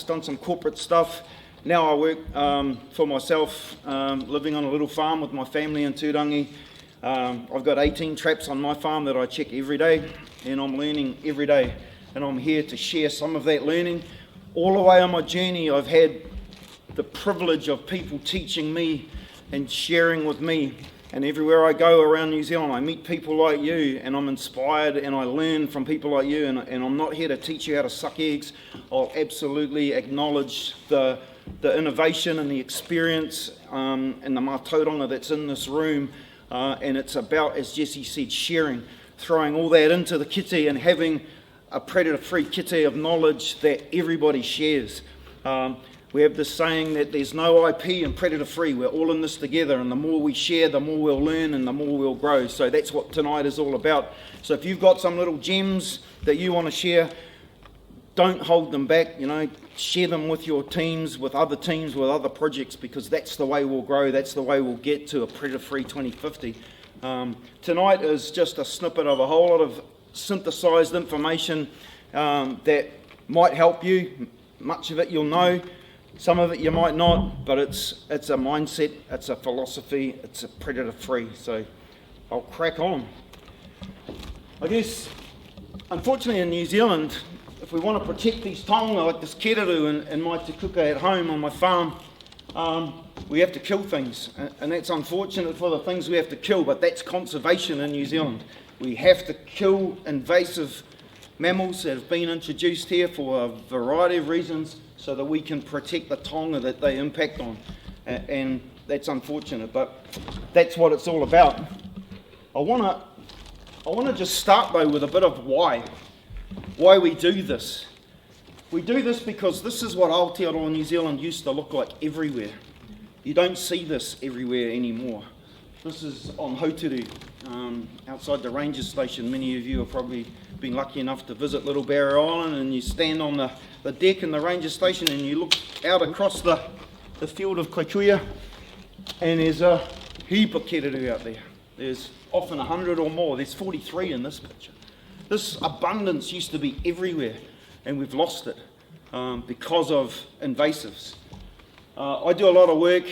done some corporate stuff. Now I work for myself, living on a little farm with my family in Turangi. I've got 18 traps on my farm that I check every day, and I'm learning every day. And I'm here to share some of that learning. All the way on my journey, I've had the privilege of people teaching me and sharing with me. And everywhere I go around New Zealand, I meet people like you, and I'm inspired, and I learn from people like you. And I'm not here to teach you how to suck eggs. I'll absolutely acknowledge the innovation and the experience and the mātauranga that's in this room. And it's about, as Jesse said, sharing, throwing all that into the kite and having a predator-free kite of knowledge that everybody shares. We have this saying that there's no IP in predator-free. We're all in this together, and the more we share, the more we'll learn and the more we'll grow. So that's what tonight is all about. So if you've got some little gems that you want to share, don't hold them back. Share them with your teams, with other projects, because that's the way we'll grow. That's the way we'll get to a predator-free 2050. Tonight is just a snippet of a whole lot of synthesized information that might help you. Much of it you'll know. Some of it you might not, but it's a mindset, it's a philosophy, it's a predator-free. So I'll crack on. I guess, unfortunately in New Zealand, if we want to protect these taonga like this kereru in my te kuka at home on my farm, we have to kill things. And that's unfortunate for the things we have to kill, but that's conservation in New Zealand. We have to kill invasive mammals that have been introduced here for a variety of reasons, so that we can protect the taonga that they impact on. And that's unfortunate, but that's what it's all about. I want to just start though with a bit of why we do this. We do this because this is what Aotearoa New Zealand used to look like everywhere. You don't see this everywhere anymore. This is on Hauturu, outside the ranger station. Many of you have probably been lucky enough to visit Little Barrier Island, and you stand on the deck in the ranger station and you look out across the field of Kaikuia, and there's a heap of kereru out there. There's often 100 or more. There's 43 in this picture. This abundance used to be everywhere, and we've lost it because of invasives. I do a lot of work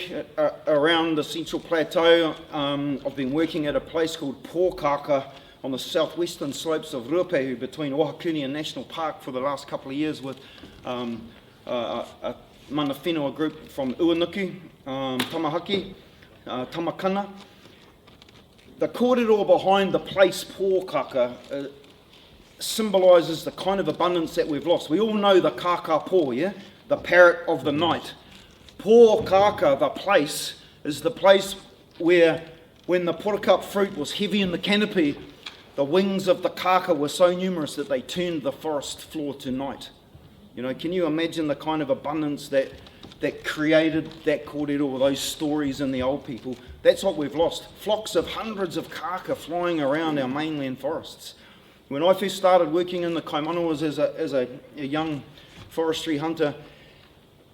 around the Central Plateau. I've been working at a place called Pōkaka on the southwestern slopes of Ruapehu between Ohakuni and National Park for the last couple of years with a mana whenua group from Uanuku, Tamahaki, Tamakana. The kōrero behind the place Pōkaka symbolises the kind of abundance that we've lost. We all know the kākā yeah? The parrot of the night. Pōkaka, the place, is the place where when the pōrikup fruit was heavy in the canopy, the wings of the kāka were so numerous that they turned the forest floor to night. Can you imagine the kind of abundance that created that kōrero, those stories in the old people? That's what we've lost. Flocks of hundreds of kāka flying around our mainland forests. When I first started working in the Kaimanawas as a young forestry hunter,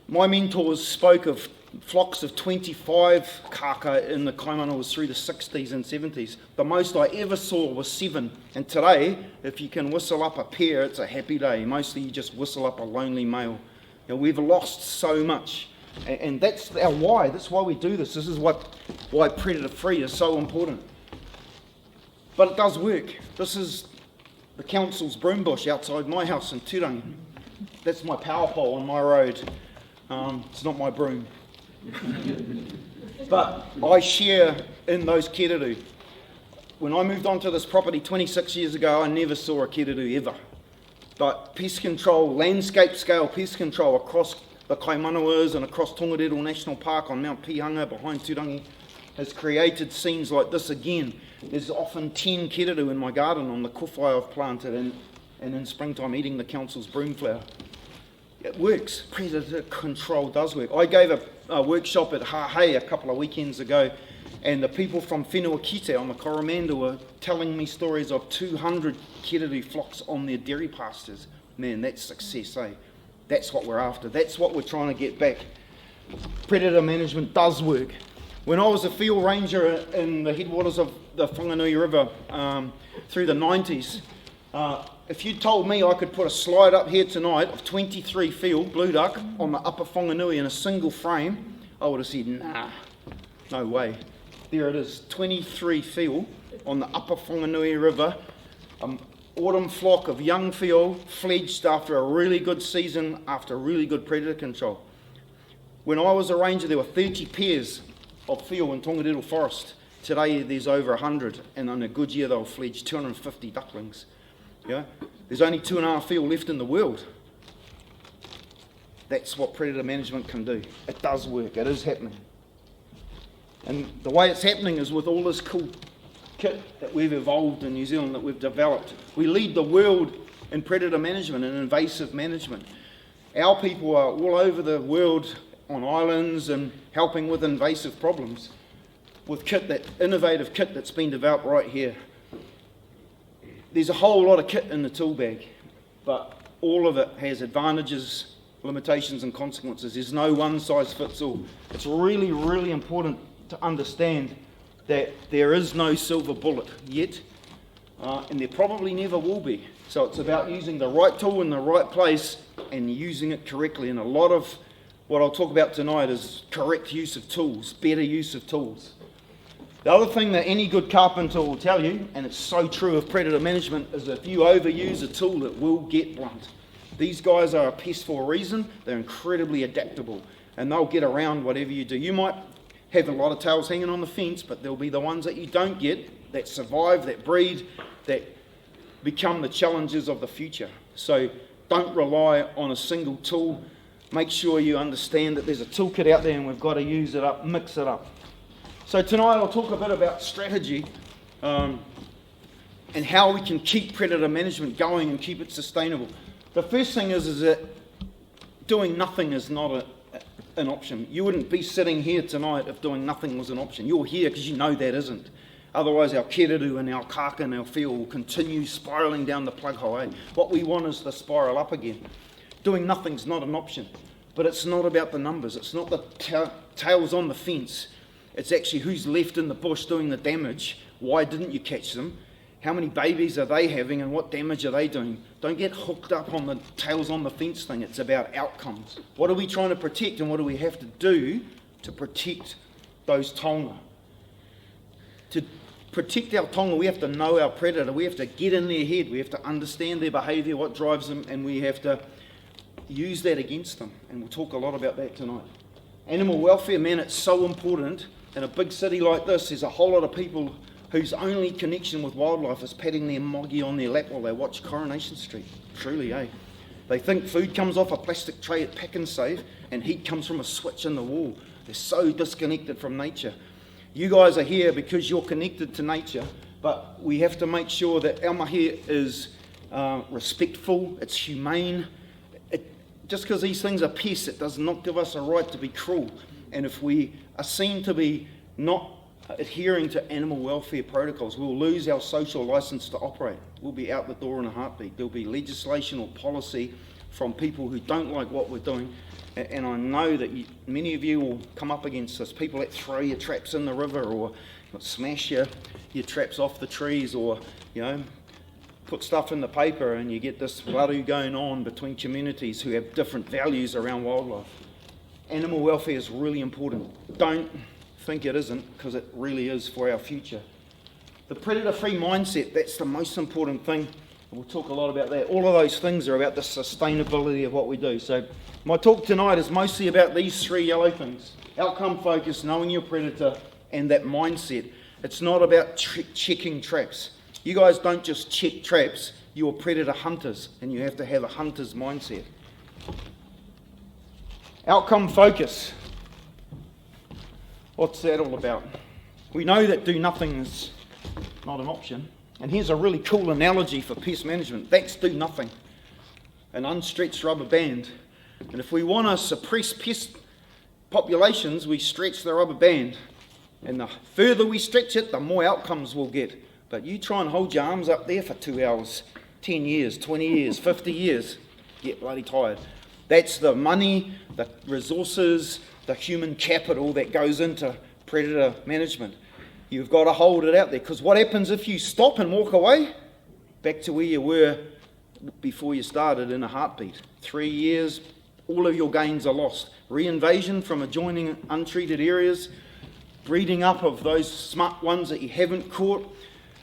my mentors spoke of flocks of 25 kāka in the Kaimanawas through the 60s and 70s. The most I ever saw was 7. And today, if you can whistle up a pair, it's a happy day. Mostly you just whistle up a lonely male. We've lost so much. And that's our why. That's why we do this. This is why predator-free is so important. But it does work. This is the council's broom bush outside my house in Turangi. That's my power pole on my road. It's not my broom. But I share in those kereru. When I moved onto this property 26 years ago, I never saw a kereru ever. But pest control, landscape scale pest control across the Kaimanawas and across Tongariro National Park on Mount Pihanga behind Turangi has created scenes like this again. There's often 10 kereru in my garden on the kowhai I've planted, and in springtime eating the council's broom flower. It works. Predator control does work. I gave a workshop at Hahei a couple of weekends ago, and the people from Whenua Kite on the Coromandel were telling me stories of 200 kereru flocks on their dairy pastures. Man, that's success, eh? That's what we're after. That's what we're trying to get back. Predator management does work. When I was a field ranger in the headwaters of the Whanganui River through the 90s, if you told me I could put a slide up here tonight of 23 field blue duck on the upper Whanganui in a single frame, I would have said, nah, no way. There it is, 23 field on the upper Whanganui River, autumn flock of young field, fledged after a really good season, after really good predator control. When I was a ranger, there were 30 pairs of field in Tongariro Forest. Today there's over 100, and on a good year they'll fledge 250 ducklings. Yeah? There's only 2.5 field left in the world. That's what predator management can do. It does work, it is happening. And the way it's happening is with all this cool kit that we've evolved in New Zealand, that we've developed. We lead the world in predator management and invasive management. Our people are all over the world on islands and helping with invasive problems with kit, that innovative kit that's been developed right here. There's a whole lot of kit in the tool bag, but all of it has advantages, limitations and consequences. There's no one size fits all. It's really, really important to understand that there is no silver bullet yet, and there probably never will be. So it's about using the right tool in the right place and using it correctly. And a lot of what I'll talk about tonight is correct use of tools, better use of tools. The other thing that any good carpenter will tell you, and it's so true of predator management, is if you overuse a tool, it will get blunt. These guys are a pest for a reason. They're incredibly adaptable, and they'll get around whatever you do. You might have a lot of tails hanging on the fence, but there'll be the ones that you don't get, that survive, that breed, that become the challenges of the future. So don't rely on a single tool. Make sure you understand that there's a toolkit out there and we've got to use it up, mix it up. So tonight I'll talk a bit about strategy and how we can keep predator management going and keep it sustainable. The first thing is that doing nothing is not an option. You wouldn't be sitting here tonight if doing nothing was an option. You're here because you know that isn't. Otherwise our kereru and our kaka and our field will continue spiralling down the plug hole. Eh? What we want is to spiral up again. Doing nothing's not an option, but it's not about the numbers. It's not the tails on the fence. It's actually who's left in the bush doing the damage. Why didn't you catch them? How many babies are they having and what damage are they doing? Don't get hooked up on the tails on the fence thing. It's about outcomes. What are we trying to protect and what do we have to do to protect those tonga? To protect our tonga, we have to know our predator. We have to get in their head. We have to understand their behaviour, what drives them, and we have to use that against them. And we'll talk a lot about that tonight. Animal welfare, man, it's so important. In a big city like this, there's a whole lot of people whose only connection with wildlife is patting their moggy on their lap while they watch Coronation Street. Truly, eh? They think food comes off a plastic tray at Pack and Save and heat comes from a switch in the wall. They're so disconnected from nature. You guys are here because you're connected to nature, but we have to make sure that our mahi is respectful, it's humane. Just because these things are pests, it does not give us a right to be cruel. And if we are seen to be not adhering to animal welfare protocols, we'll lose our social license to operate. We'll be out the door in a heartbeat. There'll be legislation or policy from people who don't like what we're doing. And I know that many of you will come up against this. People that throw your traps in the river or smash your traps off the trees or, put stuff in the paper, and you get this waru going on between communities who have different values around wildlife. Animal welfare is really important. Don't think it isn't, because it really is for our future. The predator-free mindset, that's the most important thing. We'll talk a lot about that. All of those things are about the sustainability of what we do. So my talk tonight is mostly about these three yellow things. Outcome focus, knowing your predator, and that mindset. It's not about checking traps. You guys don't just check traps, you're predator hunters, and you have to have a hunter's mindset. Outcome focus. What's that all about? We know that do nothing is not an option. And here's a really cool analogy for pest management. That's do nothing. An unstretched rubber band. And if we want to suppress pest populations, we stretch the rubber band. And the further we stretch it, the more outcomes we'll get. But you try and hold your arms up there for 2 hours, 10 years, 20 years, 50 years, get bloody tired. That's the money, the resources, the human capital that goes into predator management. You've got to hold it out there, because what happens if you stop and walk away? Back to where you were before you started in a heartbeat. 3 years, all of your gains are lost. Reinvasion from adjoining untreated areas, breeding up of those smart ones that you haven't caught.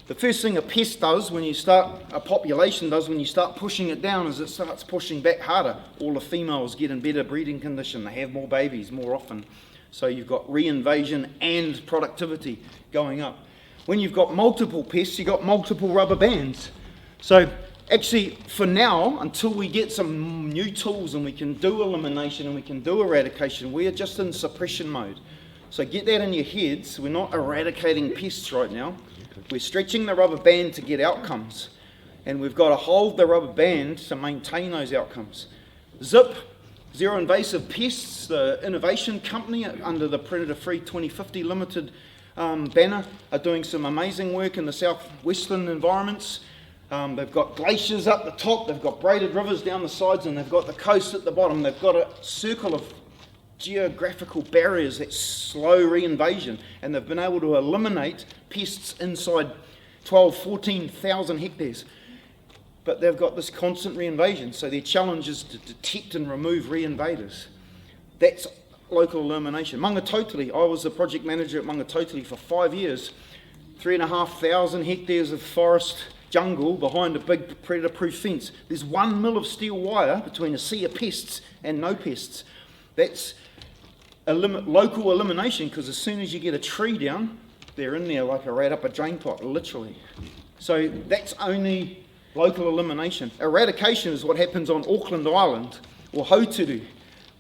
The first thing a pest does when you start, a population does when you start pushing it down, is it starts pushing back harder. All the females get in better breeding condition, they have more babies more often. So you've got reinvasion and productivity going up. When you've got multiple pests, you've got multiple rubber bands. So actually, for now, until we get some new tools and we can do elimination and we can do eradication, we are just in suppression mode. So get that in your heads. We're not eradicating pests right now. We're stretching the rubber band to get outcomes. And we've got to hold the rubber band to maintain those outcomes. ZIP, Zero Invasive Pests, the innovation company under the Predator Free 2050 Limited banner, are doing some amazing work in the southwestern environments. They've got glaciers up the top, they've got braided rivers down the sides, and they've got the coast at the bottom. They've got a circle of geographical barriers that slow reinvasion, and they've been able to eliminate pests inside 14,000 hectares. But they've got this constant reinvasion, so their challenge is to detect and remove reinvaders. That's local elimination. Mangatotili, I was the project manager at Mangatotili for 5 years. 3,500 hectares of forest jungle behind a big predator-proof fence. There's 1 mil of steel wire between a sea of pests and no pests. That's local elimination, because as soon as you get a tree down, they're in there like a rat up a drain pot, literally. So that's only local elimination. Eradication is what happens on Auckland Island or Hauturu,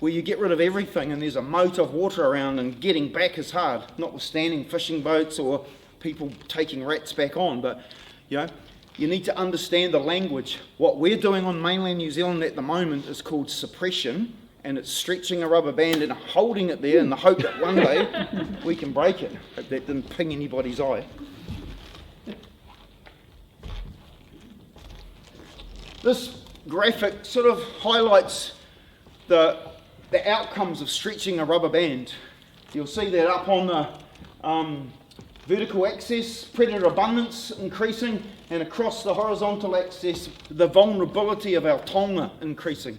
where you get rid of everything and there's a moat of water around, and getting back is hard, notwithstanding fishing boats or people taking rats back on. But you need to understand the language. What we're doing on mainland New Zealand at the moment is called suppression, and it's stretching a rubber band and holding it there in the hope that one day we can break it. Hope that didn't ping anybody's eye. This graphic sort of highlights the outcomes of stretching a rubber band. You'll see that up on the vertical axis, predator abundance increasing, and across the horizontal axis, the vulnerability of our tonga increasing.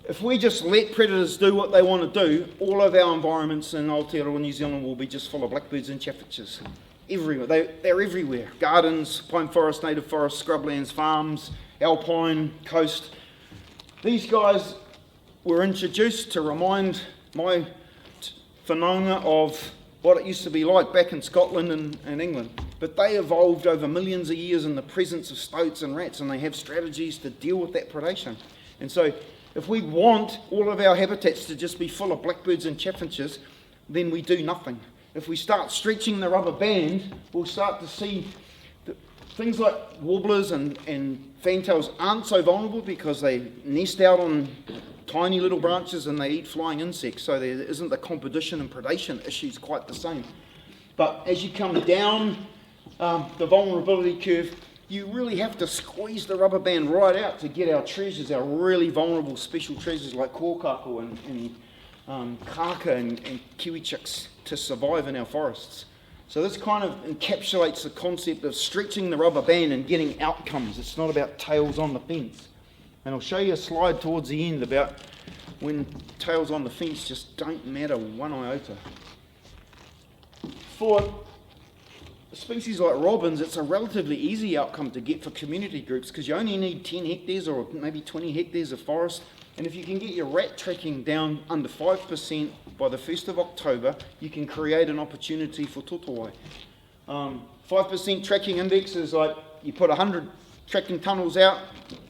If we just let predators do what they want to do, all of our environments in Aotearoa New Zealand will be just full of blackbirds and chaffinches. Everywhere. They're everywhere. Gardens, pine forest, native forest, scrublands, farms, alpine, coast. These guys were introduced to remind my whanaunga of what it used to be like back in Scotland and England. But they evolved over millions of years in the presence of stoats and rats, and they have strategies to deal with that predation. And so if we want all of our habitats to just be full of blackbirds and chaffinches, then we do nothing. If we start stretching the rubber band, we'll start to see things like warblers and fantails aren't so vulnerable because they nest out on tiny little branches and they eat flying insects, so there isn't the competition and predation issues quite the same. But as you come down the vulnerability curve, you really have to squeeze the rubber band right out to get our treasures, our really vulnerable special treasures like kōkako and kaka and kiwi chicks to survive in our forests. So this kind of encapsulates the concept of stretching the rubber band and getting outcomes. It's not about tails on the fence. And I'll show you a slide towards the end about when tails on the fence just don't matter one iota. For species like robins, it's a relatively easy outcome to get for community groups because you only need 10 hectares or maybe 20 hectares of forest. And if you can get your rat tracking down under 5% by the 1st of October, you can create an opportunity for totowai. 5% tracking index is like you put 100 tracking tunnels out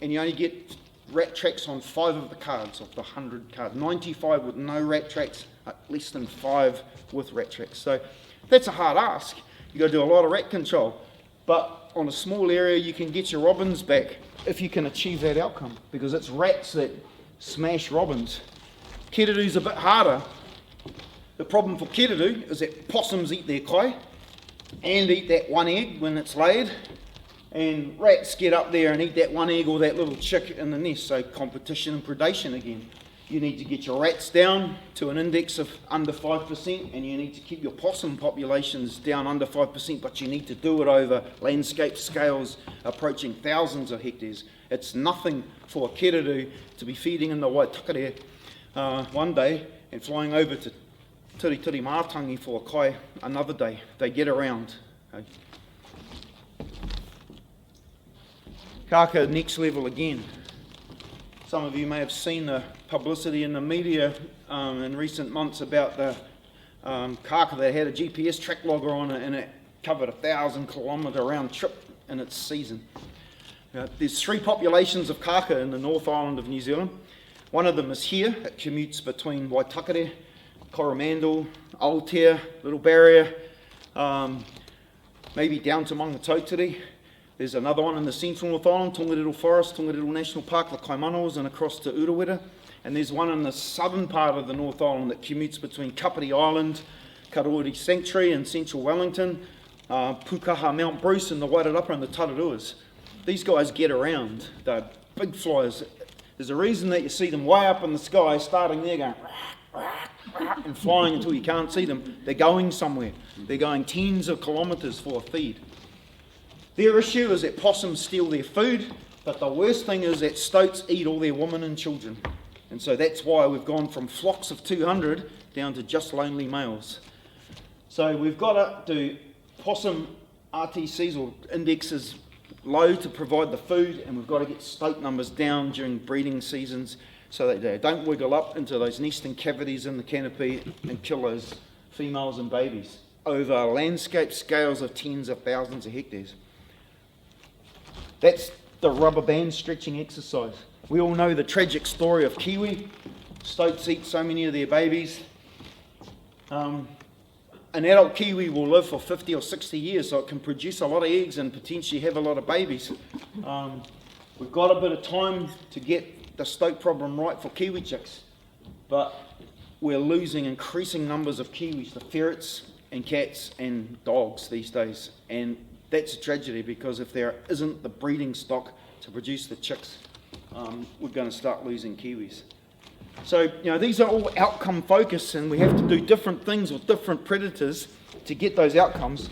and you only get rat tracks on 5 of the cards of the 100 cards. 95 with no rat tracks, less than 5 with rat tracks. So that's a hard ask. You've got to do a lot of rat control. But on a small area, you can get your robins back if you can achieve that outcome, because it's rats that smash robins. Keriru's a bit harder. The problem for keriru is that possums eat their kai and eat that one egg when it's laid, and rats get up there and eat that one egg or that little chick in the nest, so competition and predation again. You need to get your rats down to an index of under 5%, and you need to keep your possum populations down under 5%, but you need to do it over landscape scales approaching thousands of hectares. It's nothing for a kēreru to be feeding in the Waitakere one day and flying over to Tiri Mātangi for a kai another day. They get around. Okay. Kāka next level again. Some of you may have seen the publicity in the media in recent months about the kāka that had a GPS track logger on it, and it covered a 1,000-kilometre round trip in its season. There's 3 populations of kāka in the North Island of New Zealand. One of them is here. It commutes between Waitakere, Coromandel, Aotea, Little Barrier, maybe down to Maungatautari. There's another one in the central North Island, Tongariro Forest, Tongariro National Park, the Kaimanawas, and across to Urewera. And there's one in the southern part of the North Island that commutes between Kapiti Island, Karuori Sanctuary and central Wellington, Pukaha, Mount Bruce, and the Wairarapa and the Tararuas. These guys get around. They're big flyers. There's a reason that you see them way up in the sky, starting there going and flying until you can't see them. They're going somewhere. They're going tens of kilometres for a feed. Their issue is that possums steal their food, but the worst thing is that stoats eat all their women and children. And so that's why we've gone from flocks of 200 down to just lonely males. So we've got to do possum RTCs or indexes low to provide the food, and we've got to get stoat numbers down during breeding seasons so that they don't wiggle up into those nesting cavities in the canopy and kill those females and babies over landscape scales of tens of thousands of hectares. That's the rubber band stretching exercise. We all know the tragic story of kiwi. Stoats eat so many of their babies. An adult kiwi will live for 50 or 60 years, so it can produce a lot of eggs and potentially have a lot of babies. We've got a bit of time to get the stoat problem right for kiwi chicks, but we're losing increasing numbers of kiwis to ferrets and cats and dogs these days. And that's a tragedy, because if there isn't the breeding stock to produce the chicks, we're going to start losing kiwis. So, these are all outcome focused, and we have to do different things with different predators to get those outcomes.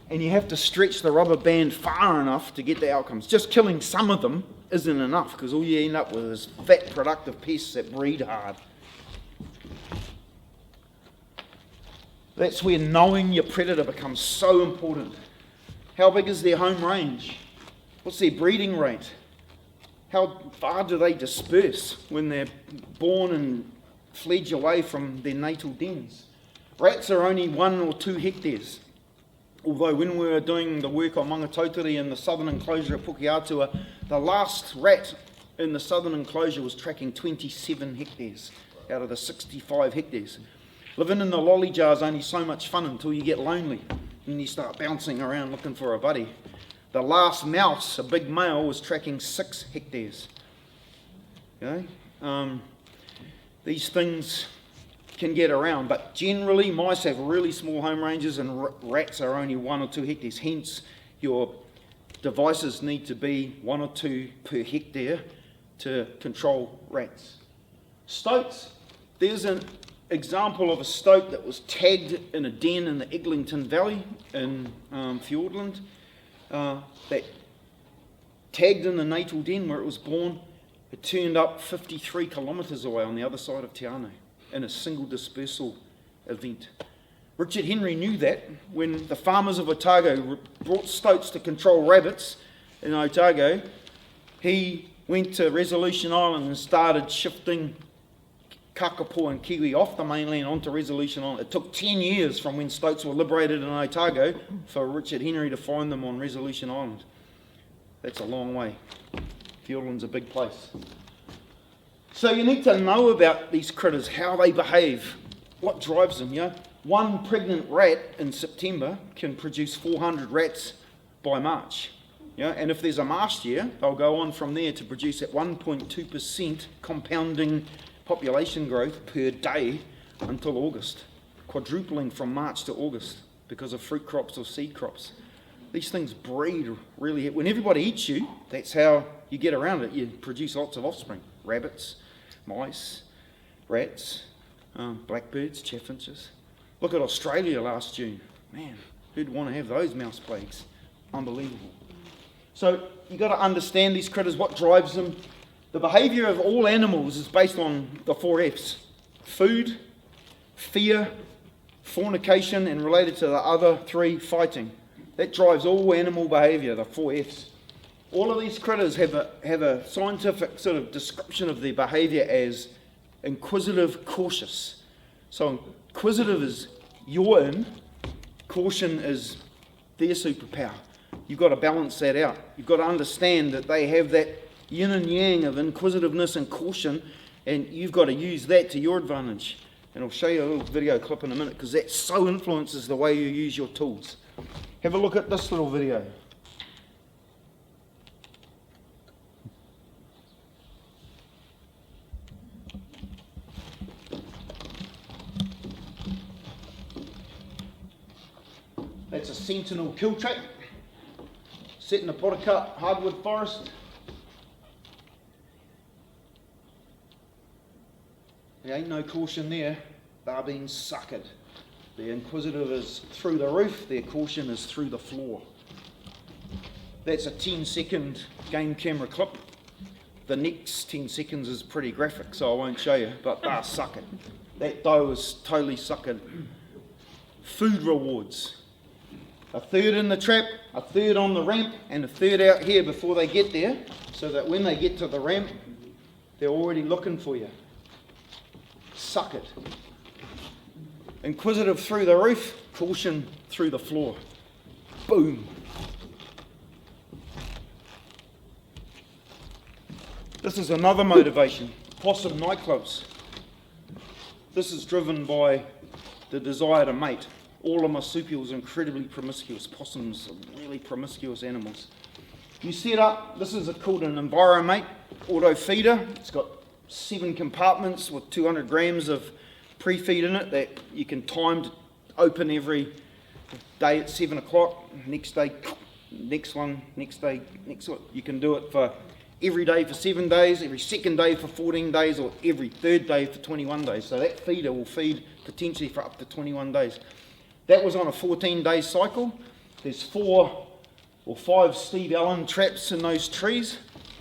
And you have to stretch the rubber band far enough to get the outcomes. Just killing some of them isn't enough, because all you end up with is fat, productive pests that breed hard. That's where knowing your predator becomes so important. How big is their home range? What's their breeding rate? How far do they disperse when they're born and fledge away from their natal dens? Rats are only 1 or 2 hectares. Although when we were doing the work on Maungatautari in the southern enclosure at Pukeatua, the last rat in the southern enclosure was tracking 27 hectares out of the 65 hectares. Living in the lolly jar is only so much fun until you get lonely and you start bouncing around looking for a buddy. The last mouse, a big male, was tracking 6 hectares. Okay? These things can get around, but generally mice have really small home ranges and rats are only 1 or 2 hectares. Hence, your devices need to be 1 or 2 per hectare to control rats. Stoats, there's an example of a stoat that was tagged in a den in the Eglinton Valley in Fiordland. That tagged in the natal den where it was born. It turned up 53 kilometres away on the other side of Te Anau in a single dispersal event. Richard Henry knew that when the farmers of Otago brought stoats to control rabbits in Otago. He went to Resolution Island and started shifting kakapo and kiwi off the mainland onto Resolution Island. It took 10 years from when stoats were liberated in Otago for Richard Henry to find them on Resolution Island. That's a long way. Fiordland's a big place. So you need to know about these critters, how they behave, what drives them. One pregnant rat in September can produce 400 rats by March. And if there's a mast year, they'll go on from there to produce at 1.2% compounding population growth per day until August, quadrupling from March to August because of fruit crops or seed crops. These things breed really. When everybody eats you, that's how you get around it. You produce lots of offspring. Rabbits, mice, rats, blackbirds, chaffinches. Look at Australia last June. Man, who'd want to have those mouse plagues? Unbelievable. So you've got to understand these critters, what drives them. The behaviour of all animals is based on the 4 Fs. Food, fear, fornication, and related to the other 3, fighting. That drives all animal behaviour, the 4 Fs. All of these critters have a scientific sort of description of their behaviour as inquisitive, cautious. So inquisitive is you're in, caution is their superpower. You've got to balance that out. You've got to understand that they have that yin and yang of inquisitiveness and caution, and you've got to use that to your advantage. And I'll show you a little video clip in a minute, because that so influences the way you use your tools. Have a look at this little video. That's a sentinel kill trap, set in a potter-cut hardwood forest. There ain't no caution there, they're being suckered. The inquisitive is through the roof, their caution is through the floor. That's a 10-second game camera clip. The next 10 seconds is pretty graphic, so I won't show you, but they're suckered. That doe is totally suckered. Food rewards. A third in the trap, a third on the ramp, and a third out here before they get there, so that when they get to the ramp, they're already looking for you. Suck it. Inquisitive through the roof, caution through the floor. Boom. This is another motivation. Possum nightclubs. This is driven by the desire to mate. All of marsupials are incredibly promiscuous. Possums are really promiscuous animals. You set up, this is called an EnviroMate auto feeder. It's got 7 compartments with 200 grams of pre-feed in it that you can time to open every day at 7 o'clock. Next day, next one, next day, next one. You can do it for every day for 7 days, every second day for 14 days, or every third day for 21 days. So that feeder will feed potentially for up to 21 days. That was on a 14-day cycle. There's 4 or 5 Steve Allen traps in those trees.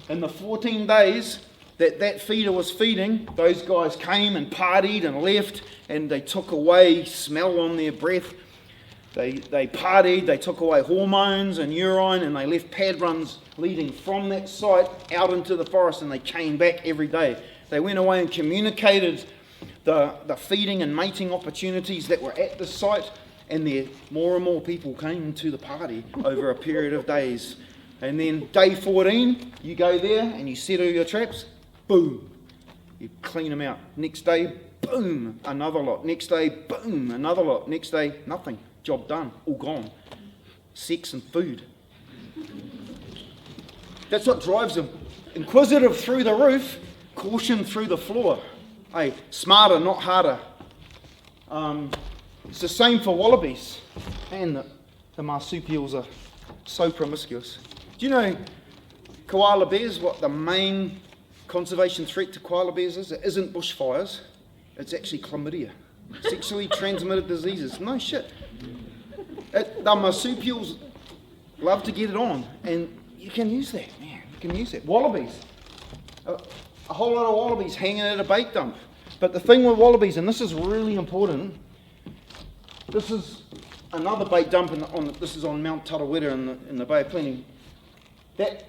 In the 14 days that feeder was feeding, those guys came and partied and left, and they took away smell on their breath. They partied, they took away hormones and urine, and they left pad runs leading from that site out into the forest, and they came back every day. They went away and communicated the feeding and mating opportunities that were at the site, and there more and more people came to the party over a period of days. And then day 14, you go there and you settle your traps, boom, you clean them out. Next day, boom, another lot. Next day, boom, another lot. Next day, nothing. Job done, all gone. Sex and food. That's what drives them. Inquisitive through the roof, caution through the floor. Hey, smarter, not harder. It's the same for wallabies. And the marsupials are so promiscuous. Do you know koala bears, what the main conservation threat to koala bears is? It isn't bushfires, it's actually chlamydia. Sexually transmitted diseases. No shit. The marsupials love to get it on, and you can use that, man. You can use that. Wallabies. A whole lot of wallabies hanging at a bait dump. But the thing with wallabies, and this is really important, this is another bait dump this is on Mount Tarawera in the Bay of Plenty. That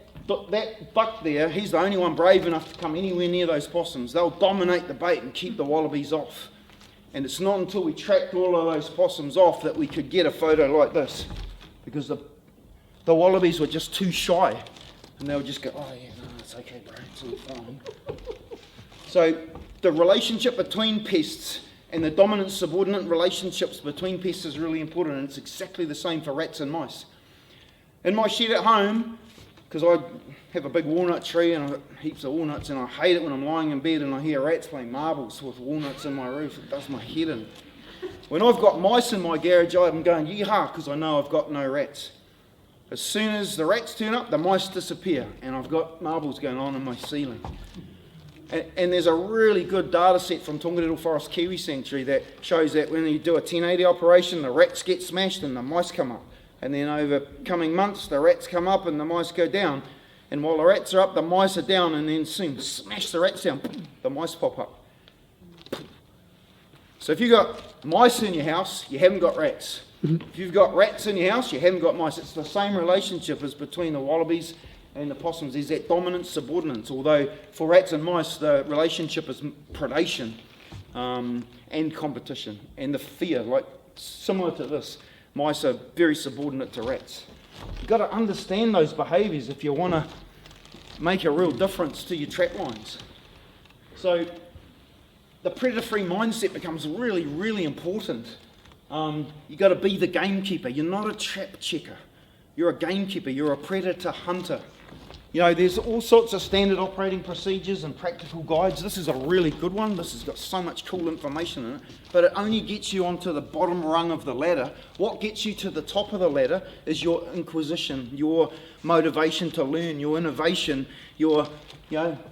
buck there, he's the only one brave enough to come anywhere near those possums. They'll dominate the bait and keep the wallabies off. And it's not until we tracked all of those possums off that we could get a photo like this. Because the wallabies were just too shy. And they would just go, oh yeah, no, it's okay bro, it's all fine. So the relationship between pests and the dominant-subordinate relationships between pests is really important, and it's exactly the same for rats and mice. In my shed at home, because I have a big walnut tree and I've got heaps of walnuts, and I hate it when I'm lying in bed and I hear rats playing marbles with walnuts in my roof. It does my head in. When I've got mice in my garage, I'm going yeehaw because I know I've got no rats. As soon as the rats turn up, the mice disappear, and I've got marbles going on in my ceiling. And there's a really good data set from Tongariro Forest Kiwi Sanctuary that shows that when you do a 1080 operation, the rats get smashed and the mice come up. And then over coming months, the rats come up and the mice go down. And while the rats are up, the mice are down, and then soon smash the rats down, the mice pop up. So if you've got mice in your house, you haven't got rats. If you've got rats in your house, you haven't got mice. It's the same relationship as between the wallabies and the possums. There's that dominance, subordinance, although for rats and mice, the relationship is predation and competition and the fear, like similar to this. Mice are very subordinate to rats. You've got to understand those behaviours if you want to make a real difference to your trap lines. So the predator-free mindset becomes really, really important. You've got to be the gamekeeper. You're not a trap checker. You're a gamekeeper. You're a predator hunter. You know, there's all sorts of standard operating procedures and practical guides. This is a really good one. This has got so much cool information in it, but it only gets you onto the bottom rung of the ladder. What gets you to the top of the ladder is your inquisition, your motivation to learn, your innovation, your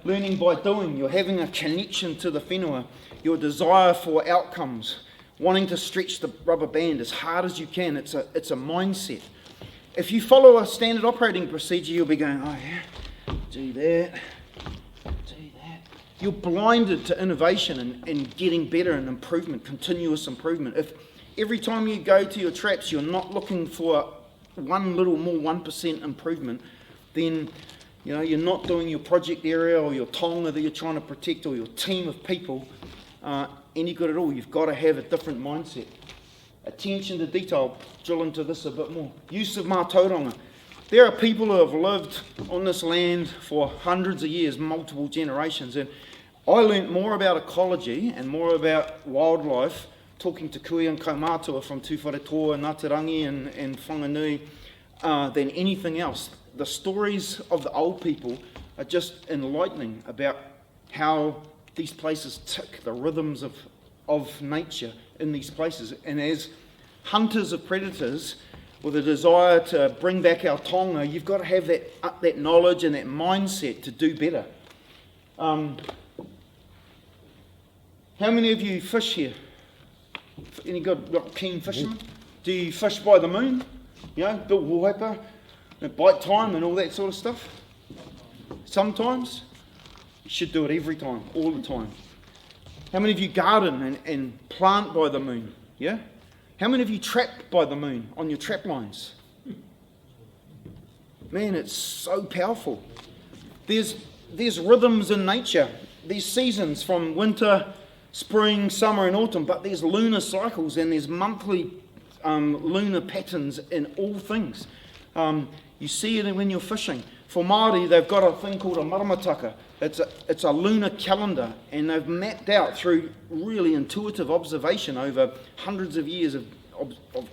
learning by doing, you're having a connection to the whenua, your desire for outcomes, wanting to stretch the rubber band as hard as you can. It's a mindset. If you follow a standard operating procedure, you'll be going, oh yeah, do that. You're blinded to innovation and getting better and improvement, continuous improvement. If every time you go to your traps, you're not looking for one little more 1% improvement, then you're not doing your project area or your tonga that you're trying to protect or your team of people any good at all. You've got to have a different mindset. Attention to detail, drill into this a bit more. Use of mātauranga. There are people who have lived on this land for hundreds of years, multiple generations, and I learnt more about ecology and more about wildlife talking to kui and kaumātua from Tūwharetoa, Ngātarangi and Whanganui than anything else. The stories of the old people are just enlightening about how these places tick, the rhythms of nature in these places. And as hunters of predators with a desire to bring back our tonga, you've got to have that knowledge and that mindset to do better. How many of you fish here? Any got keen fishermen? Do you fish by the moon? Bill Wōhapa, bite time and all that sort of stuff? Sometimes. You should do it every time, all the time. How many of you garden and plant by the moon? Yeah? How many of you trap by the moon on your trap lines? Man, it's so powerful. There's rhythms in nature. There's seasons from winter, spring, summer and autumn, but there's lunar cycles and there's monthly lunar patterns in all things. You see it when you're fishing. For Māori, they've got a thing called a maramataka. It's a lunar calendar, and they've mapped out through really intuitive observation over hundreds of years of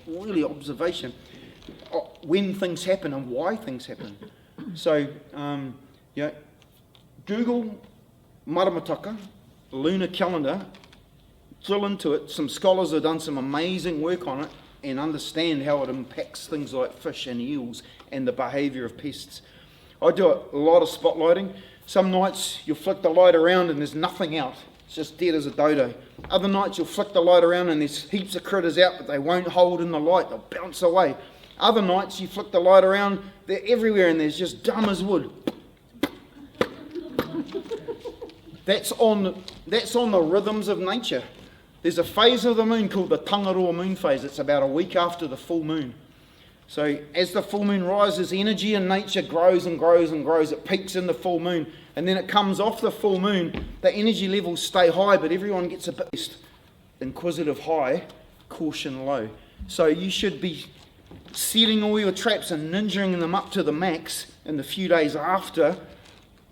really observation when things happen and why things happen. So, Google maramataka, lunar calendar, drill into it. Some scholars have done some amazing work on it and understand how it impacts things like fish and eels and the behaviour of pests. I do a lot of spotlighting. Some nights you'll flick the light around and there's nothing out. It's just dead as a dodo. Other nights you'll flick the light around and there's heaps of critters out, but they won't hold in the light. They'll bounce away. Other nights you flick the light around, they're everywhere and there's just dumb as wood. That's on the rhythms of nature. There's a phase of the moon called the Tangaroa moon phase. It's about a week after the full moon. So as the full moon rises, energy in nature grows and grows and grows. It peaks in the full moon, and then it comes off the full moon. The energy levels stay high, but everyone gets a bit inquisitive high, caution low. So you should be setting all your traps and ninjaing them up to the max in the few days after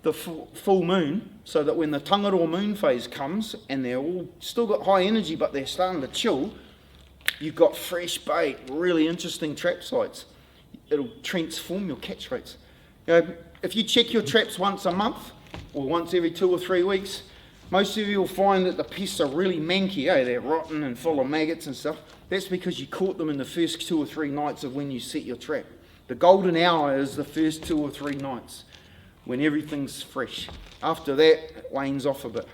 the full moon, so that when the Tangaroa moon phase comes and they're all still got high energy but they're starting to chill, you've got fresh bait, really interesting trap sites. It'll transform your catch rates. If you check your traps once a month or once every 2 or 3 weeks, most of you will find that the pests are really manky. They're rotten and full of maggots and stuff. That's because you caught them in the first 2 or 3 nights of when you set your trap. The golden hour is the first 2 or 3 nights. when everything's fresh. After that, it wanes off a bit.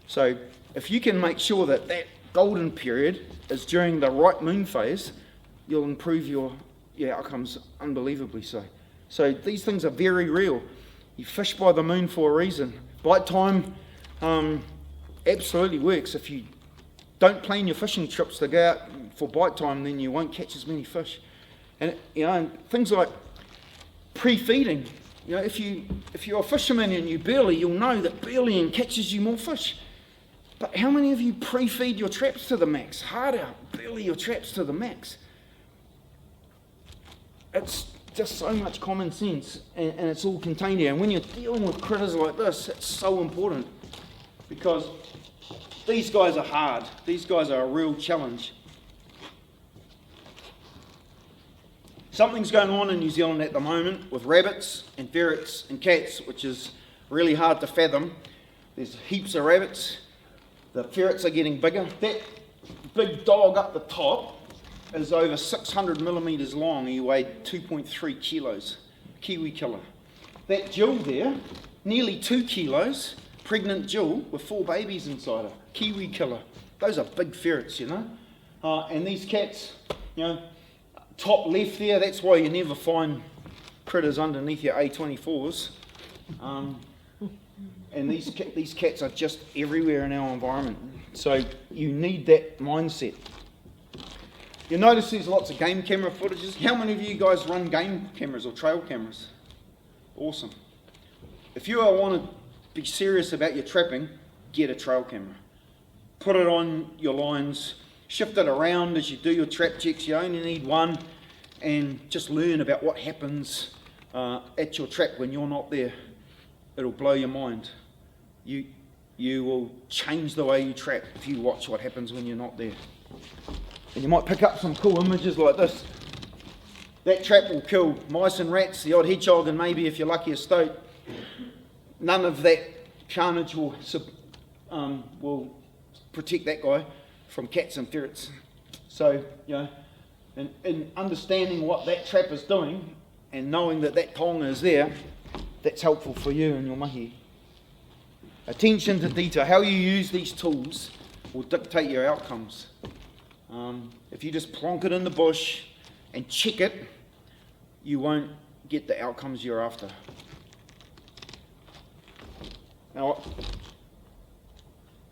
So if you can make sure that that golden period is during the right moon phase, you'll improve your outcomes unbelievably so. So these things are very real. You fish by the moon for a reason. Bite time absolutely works. If you don't plan your fishing trips to go out for bite time, then you won't catch as many fish. And things like pre-feeding. If you're a fisherman and you burley, you'll know that burleying catches you more fish. But how many of you pre-feed your traps to the max? Hard out, burley your traps to the max. It's just so much common sense, and it's all contained here. And when you're dealing with critters like this, it's so important, because these guys are hard. These guys are a real challenge. Something's going on in New Zealand at the moment with rabbits and ferrets and cats, which is really hard to fathom. There's heaps of rabbits. The ferrets are getting bigger. That big dog up the top is over 600 millimetres long. He weighed 2.3 kilos, Kiwi killer. That Jill there, nearly 2 kilos, pregnant Jill with 4 babies inside her, Kiwi killer. Those are big ferrets, and these cats, top left there, that's why you never find critters underneath your A24s. And these cats are just everywhere in our environment. So you need that mindset. You notice there's lots of game camera footages. How many of you guys run game cameras or trail cameras? Awesome. If you want to be serious about your trapping, get a trail camera. Put it on your lines, shift it around as you do your trap checks. You only need one, and just learn about what happens at your trap when you're not there. It'll blow your mind. You will change the way you trap if you watch what happens when you're not there. And you might pick up some cool images like this. That trap will kill mice and rats, the odd hedgehog, and maybe, if you're lucky, a stoat. None of that carnage will protect that guy from cats and ferrets. So, in understanding what that trap is doing and knowing that that tonga is there, that's helpful for you and your mahi. Attention to detail. How you use these tools will dictate your outcomes. If you just plonk it in the bush and check it, you won't get the outcomes you're after. Now,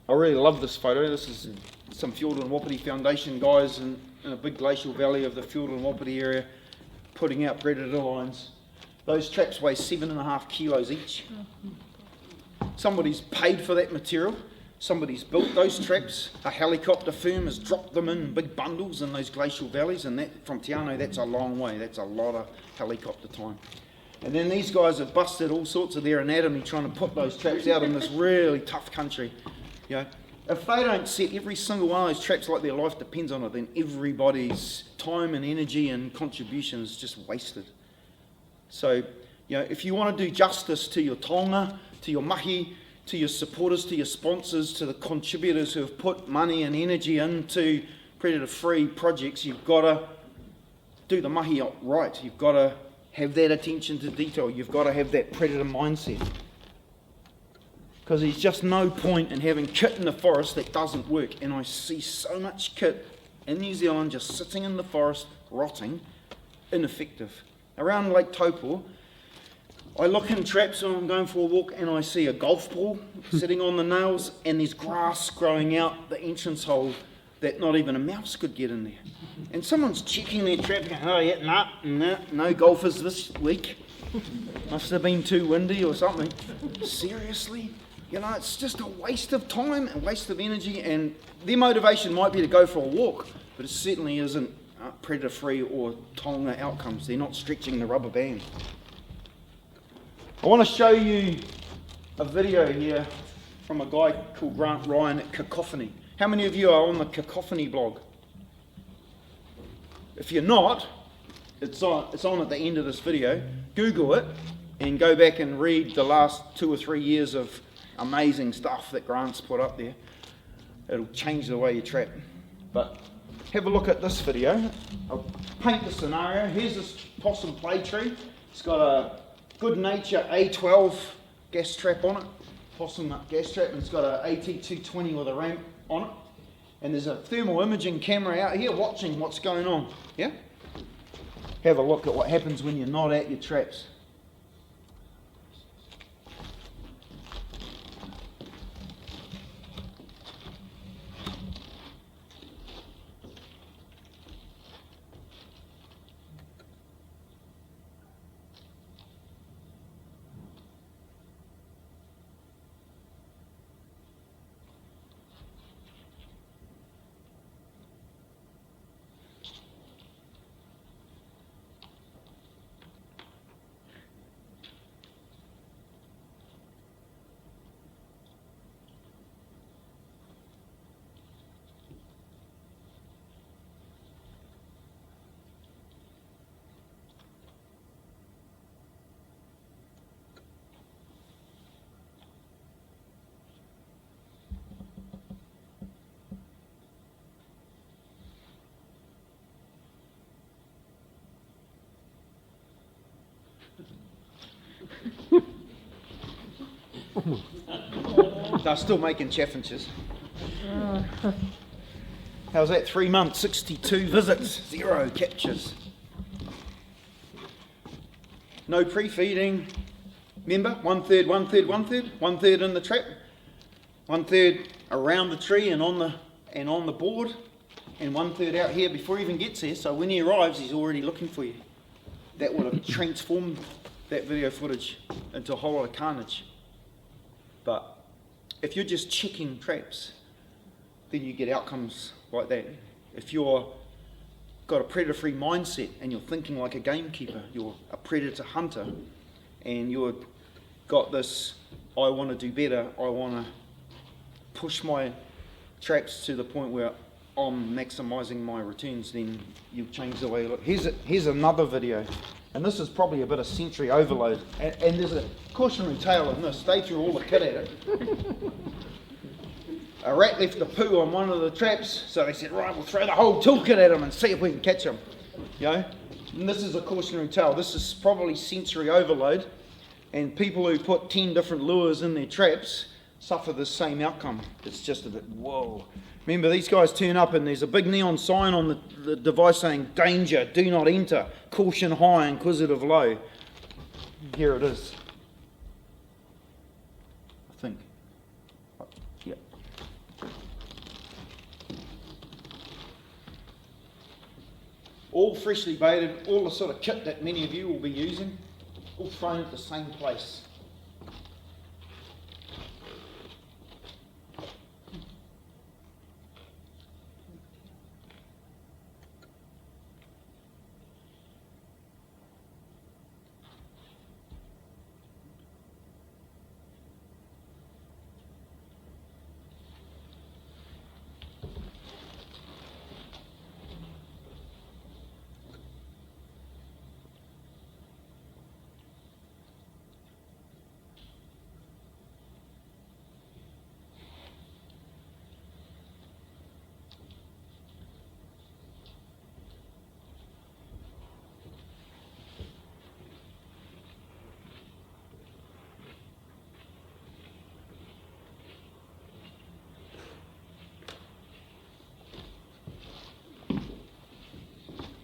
I really love this photo. This is some Fiord and Wapiti Foundation guys in a big glacial valley of the Fiord and Wapiti area putting out predator lines. Those traps weigh 7.5 kilos each. Somebody's paid for that material. Somebody's built those traps. A helicopter firm has dropped them in big bundles in those glacial valleys, and that, from Te Anau, that's a long way. That's a lot of helicopter time. And then these guys have busted all sorts of their anatomy trying to put those traps out in this really tough country. If they don't set every single one of those traps like their life depends on it, then everybody's time and energy and contribution is just wasted. So, if you want to do justice to your tonga, to your mahi, to your supporters, to your sponsors, to the contributors who have put money and energy into predator-free projects, you've got to do the mahi right. You've got to have that attention to detail. You've got to have that predator mindset. Because there's just no point in having kit in the forest that doesn't work. And I see so much kit in New Zealand just sitting in the forest, rotting, ineffective. Around Lake Taupo, I look in traps when I'm going for a walk and I see a golf ball sitting on the nails, and there's grass growing out the entrance hole that not even a mouse could get in there. And someone's checking their trap going, oh yeah, no golfers this week. Must have been too windy or something. Seriously? It's just a waste of time and waste of energy, and their motivation might be to go for a walk, but it certainly isn't predator-free or tonga outcomes. They're not stretching the rubber band. I want to show you a video here from a guy called Grant Ryan at Cacophony. How many of you are on the Cacophony blog? If you're not, it's on at the end of this video. Google it and go back and read the last 2 or 3 years of amazing stuff that Grant's put up there. It'll change the way you trap. But have a look at this video. I'll paint the scenario. Here's this possum play tree. It's got a Good Nature A12 gas trap on it, possum nut gas trap, and it's got a AT220 with a ramp on it. And there's a thermal imaging camera out here watching what's going on. Yeah? Have a look at what happens when you're not at your traps. They're still making chaffinches. How's that? 3 months, 62 visits, 0 captures. No pre-feeding. Remember, 1/3, 1/3, 1/3. 1/3 in the trap, 1/3 around the tree and on the board, and 1/3 out here before he even gets here. So when he arrives, he's already looking for you. That would have transformed that video footage into a whole lot of carnage. But if you're just checking traps, then you get outcomes like that. If you're got a predator-free mindset and you're thinking like a gamekeeper, you're a predator hunter, and you've got this, I want to do better, I want to push my traps to the point where I'm maximising my returns, then you've changed the way you look. Here's another video, and this is probably a bit of sensory overload, and there's a cautionary tale in this. They threw all the kit at it. A rat left a poo on one of the traps, so they said, right, we'll throw the whole toolkit at him and see if we can catch him. You know? And this is a cautionary tale. This is probably sensory overload, and people who put 10 different lures in their traps suffer the same outcome. It's just a bit, whoa. Remember, these guys turn up and there's a big neon sign on the device saying, danger, do not enter, caution high, inquisitive low. Here it is. I think. Yeah. All freshly baited, all the sort of kit that many of you will be using, all thrown at the same place.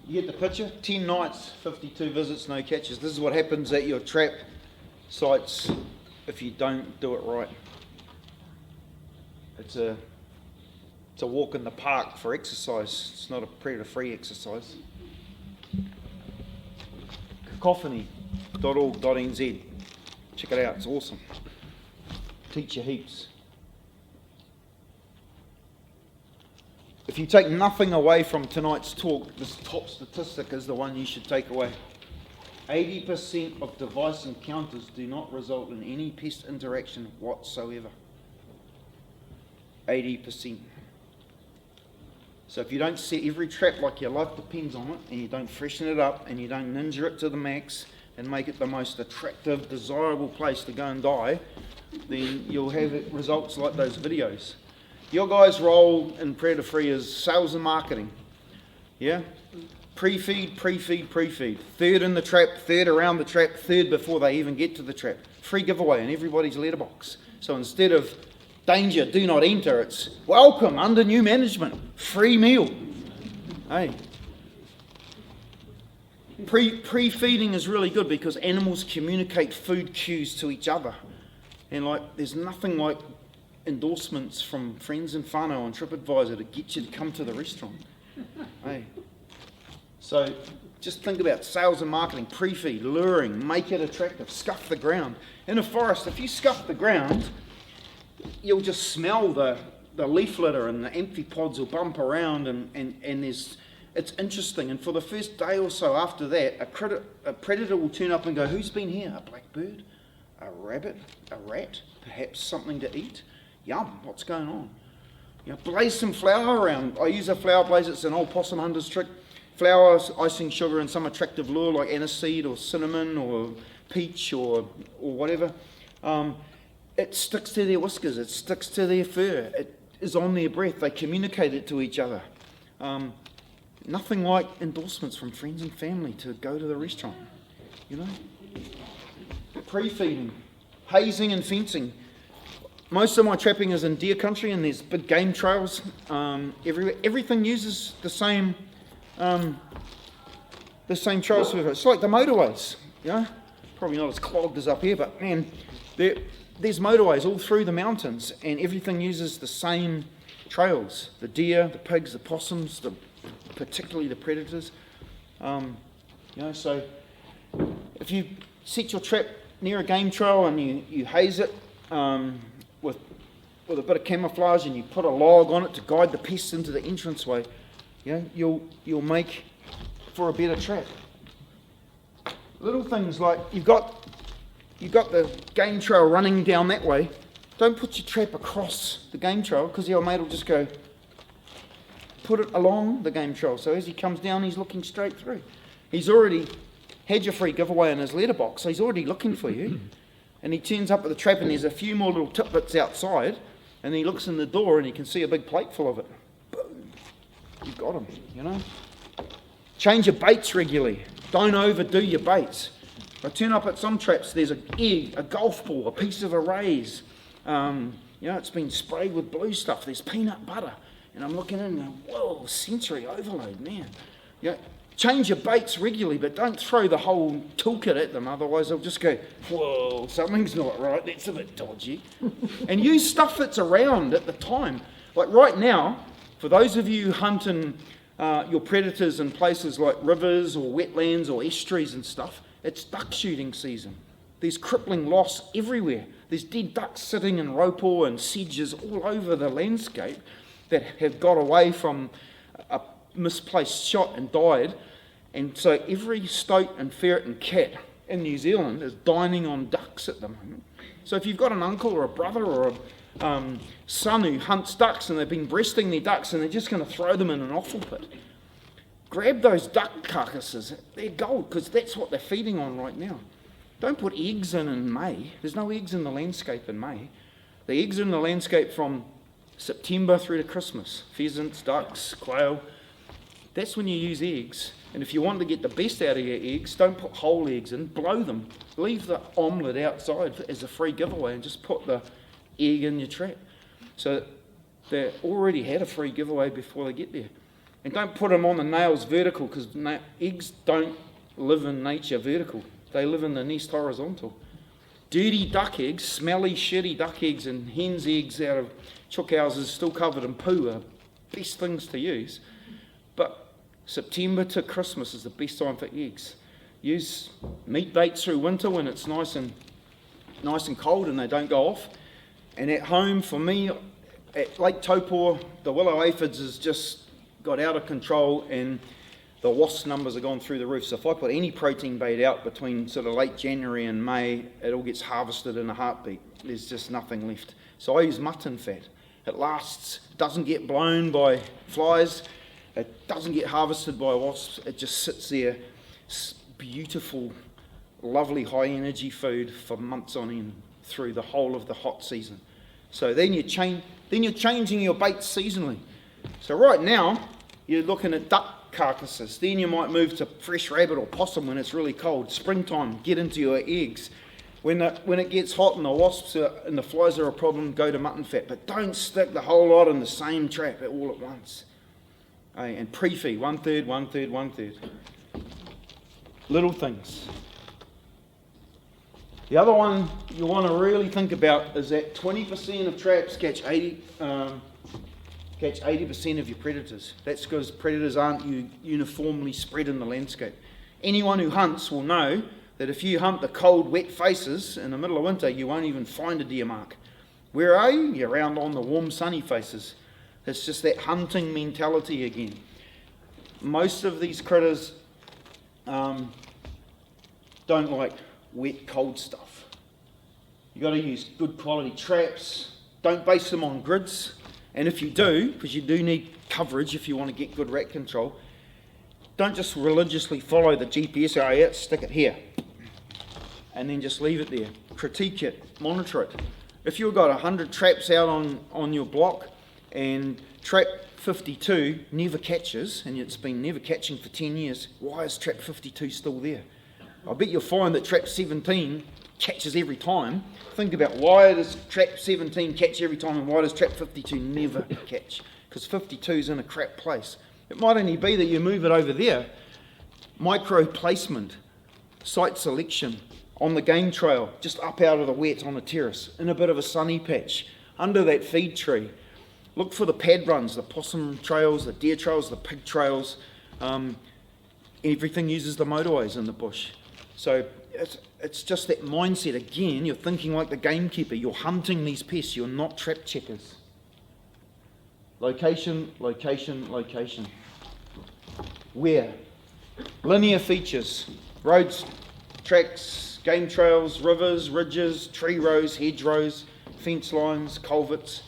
You get the picture? 10 nights, 52 visits, no catches. This is what happens at your trap sites if you don't do it right. It's a walk in the park for exercise. It's not a predator-free exercise. cacophony.org.nz. Check it out, it's awesome. Teach you heaps. If you take nothing away from tonight's talk, this top statistic is the one you should take away. 80% of device encounters do not result in any pest interaction whatsoever. 80%. So if you don't set every trap like your life depends on it, and you don't freshen it up, and you don't ninja it to the max, and make it the most attractive, desirable place to go and die, then you'll have results like those videos. Your guys' role in Predator Free is sales and marketing. Yeah? Pre-feed, pre-feed, pre-feed. Third in the trap, third around the trap, third before they even get to the trap. Free giveaway in everybody's letterbox. So instead of danger, do not enter, it's welcome under new management. Free meal. Hey. Pre-feeding is really good because animals communicate food cues to each other. And there's nothing like endorsements from friends and whānau on TripAdvisor to get you to come to the restaurant. Hey. So just think about sales and marketing, pre-feed, luring, make it attractive, scuff the ground. In a forest, if you scuff the ground, you'll just smell the leaf litter and the amphipods will bump around and it's interesting. And for the first day or so after that, a predator will turn up and go, who's been here? A blackbird? A rabbit? A rat? Perhaps something to eat? Yum, what's going on? Blaze some flour around. I use a flour blaze, it's an old possum hunter's trick. Flour, icing sugar and some attractive lure like aniseed or cinnamon or peach or whatever. It sticks to their whiskers, it sticks to their fur, it is on their breath, they communicate it to each other. Nothing like endorsements from friends and family to go to the restaurant, Pre-feeding, hazing and fencing. Most of my trapping is in deer country and there's big game trails everywhere. Everything uses the same trails. It's like the motorways, Probably not as clogged as up here, but man, there's motorways all through the mountains and everything uses the same trails. The deer, the pigs, the possums, particularly the predators. So if you set your trap near a game trail and you haze it with a bit of camouflage and you put a log on it to guide the pests into the entranceway, you'll make for a better trap. Little things like you've got the game trail running down that way. Don't put your trap across the game trail because your mate will just go put it along the game trail. So as he comes down, he's looking straight through. He's already had your free giveaway in his letterbox, so he's already looking for you. And he turns up at the trap and there's a few more little tidbits outside and he looks in the door and he can see a big plate full of it. Boom. You've got him, Change your baits regularly. Don't overdo your baits. I turn up at some traps, there's an egg, a golf ball, a piece of a raise. It's been sprayed with blue stuff. There's peanut butter. And I'm looking in and going, whoa, sensory overload, man. Change your baits regularly, but don't throw the whole toolkit at them, otherwise they'll just go, whoa, something's not right, that's a bit dodgy. And use stuff that's around at the time. Like right now, for those of you hunting your predators in places like rivers or wetlands or estuaries and stuff, it's duck shooting season. There's crippling loss everywhere. There's dead ducks sitting in raupo and sedges all over the landscape that have got away from a misplaced shot and died. And so every stoat and ferret and cat in New Zealand is dining on ducks at the moment. So if you've got an uncle or a brother or a son who hunts ducks and they've been breasting their ducks and they're just going to throw them in an offal pit, grab those duck carcasses. They're gold because that's what they're feeding on right now. Don't put eggs in May. There's no eggs in the landscape in May. The eggs are in the landscape from September through to Christmas. Pheasants, ducks, quail. That's when you use eggs. And if you want to get the best out of your eggs, don't put whole eggs in, blow them. Leave the omelette outside as a free giveaway and just put the egg in your trap. So they already had a free giveaway before they get there. And don't put them on the nails vertical because eggs don't live in nature vertical. They live in the nest horizontal. Dirty duck eggs, smelly, shitty duck eggs and hen's eggs out of chook houses still covered in poo are best things to use. But September to Christmas is the best time for eggs. Use meat baits through winter when it's nice and cold and they don't go off. And at home, for me, at Lake Taupō, the willow aphids has just got out of control and the wasp numbers have gone through the roof. So if I put any protein bait out between sort of late January and May, it all gets harvested in a heartbeat. There's just nothing left. So I use mutton fat. It lasts, doesn't get blown by flies, it doesn't get harvested by wasps, it just sits there, beautiful, lovely high energy food for months on end through the whole of the hot season. So then you're changing your baits seasonally. So right now, you're looking at duck carcasses. Then you might move to fresh rabbit or possum when it's really cold. Springtime, get into your eggs. When it gets hot and the wasps and the flies are a problem, go to mutton fat. But don't stick the whole lot in the same trap all at once. And pre-feed, 1/3, 1/3, 1/3. Little things. The other one you want to really think about is that 20% of traps catch 80% of your predators. That's because predators aren't uniformly spread in the landscape. Anyone who hunts will know that if you hunt the cold, wet faces in the middle of winter, you won't even find a deer mark. Where are you? You're around on the warm, sunny faces. It's just that hunting mentality again. Most of these critters don't like wet, cold stuff. You've got to use good quality traps. Don't base them on grids. And if you do, because you do need coverage if you want to get good rat control, don't just religiously follow the GPS, stick it here, and then just leave it there. Critique it, monitor it. If you've got 100 traps out on your block and trap 52 never catches, and it's been never catching for 10 years, why is trap 52 still there? I bet you'll find that trap 17 catches every time. Think about why does trap 17 catch every time and why does trap 52 never catch? Because 52 is in a crap place. It might only be that you move it over there. Micro placement, site selection, on the game trail, just up out of the wet on a terrace, in a bit of a sunny patch, under that feed tree. Look for the pad runs, the possum trails, the deer trails, the pig trails. Everything uses the motorways in the bush. So it's just that mindset. Again, you're thinking like the gamekeeper. You're hunting these pests. You're not trap checkers. Location, location, location. Where? Linear features. Roads, tracks, game trails, rivers, ridges, tree rows, hedgerows, fence lines, culverts.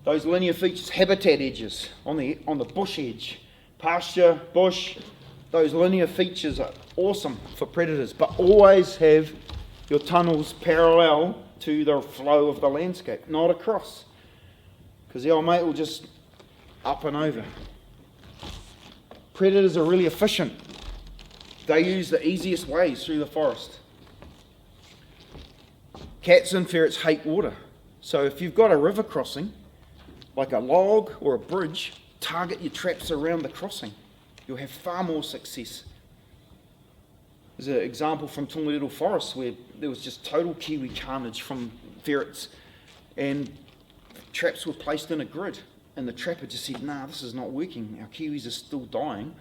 Those linear features, habitat edges on the bush edge. Pasture, bush. Those linear features are awesome for predators, but always have your tunnels parallel to the flow of the landscape, not across. Because the old mate will just up and over. Predators are really efficient. They use the easiest ways through the forest. Cats and ferrets hate water. So if you've got a river crossing, like a log or a bridge, target your traps around the crossing. You'll have far more success. There's an example from Tonga Forest where there was just total kiwi carnage from ferrets, and traps were placed in a grid, and the trapper just said, nah, this is not working, our kiwis are still dying.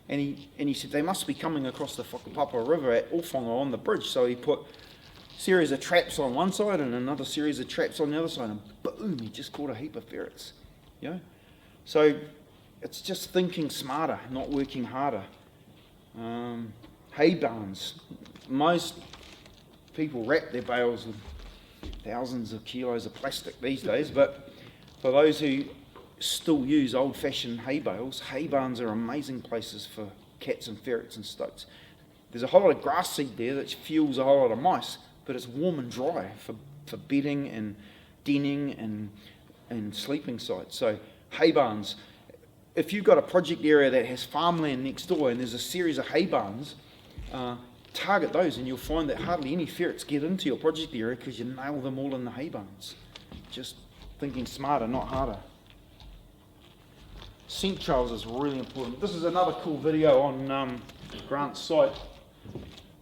And he said they must be coming across the Whakapapa River at Ofonga on the bridge, so he put a series of traps on one side and another series of traps on the other side, and boom, he just caught a heap of ferrets. You know? So it's just thinking smarter, not working harder. Hay barns. Most people wrap their bales with thousands of kilos of plastic these days, but for those who still use old-fashioned hay bales, hay barns are amazing places for cats and ferrets and stoats. There's a whole lot of grass seed there that fuels a whole lot of mice, but it's warm and dry for bedding and denning and sleeping sites. So hay barns. If you've got a project area that has farmland next door and there's a series of hay barns, target those and you'll find that hardly any ferrets get into your project area because you nail them all in the hay barns. Just thinking smarter, not harder. Scent trails is really important. This is another cool video on Grant's site.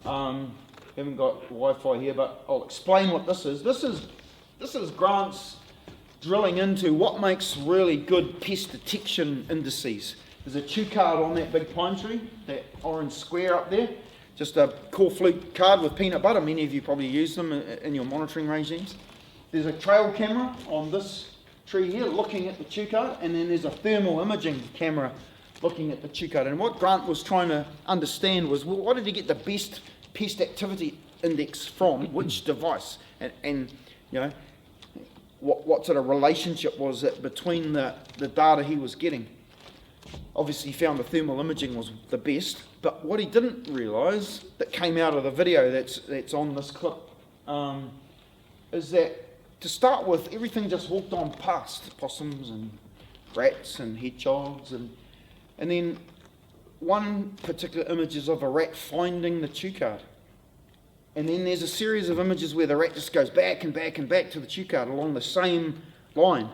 Haven't got Wi-Fi here, but I'll explain what this is. This is Grant's drilling into what makes really good pest detection indices. There's a chew card on that big pine tree, that orange square up there. Just a core flute card with peanut butter. Many of you probably use them in your monitoring regimes. There's a trail camera on this tree here looking at the chew card, and then there's a thermal imaging camera looking at the chew card. And what Grant was trying to understand was, well, what did he get the best pest activity index from, which device? And you know, what sort of relationship was it between the data he was getting? Obviously he found the thermal imaging was the best, but what he didn't realise that came out of the video that's on this clip is that to start with, everything just walked on past, possums and rats and hedgehogs, and And then one particular image is of a rat finding the cue card. And then there's a series of images where the rat just goes back and back and back to the cue card along the same line.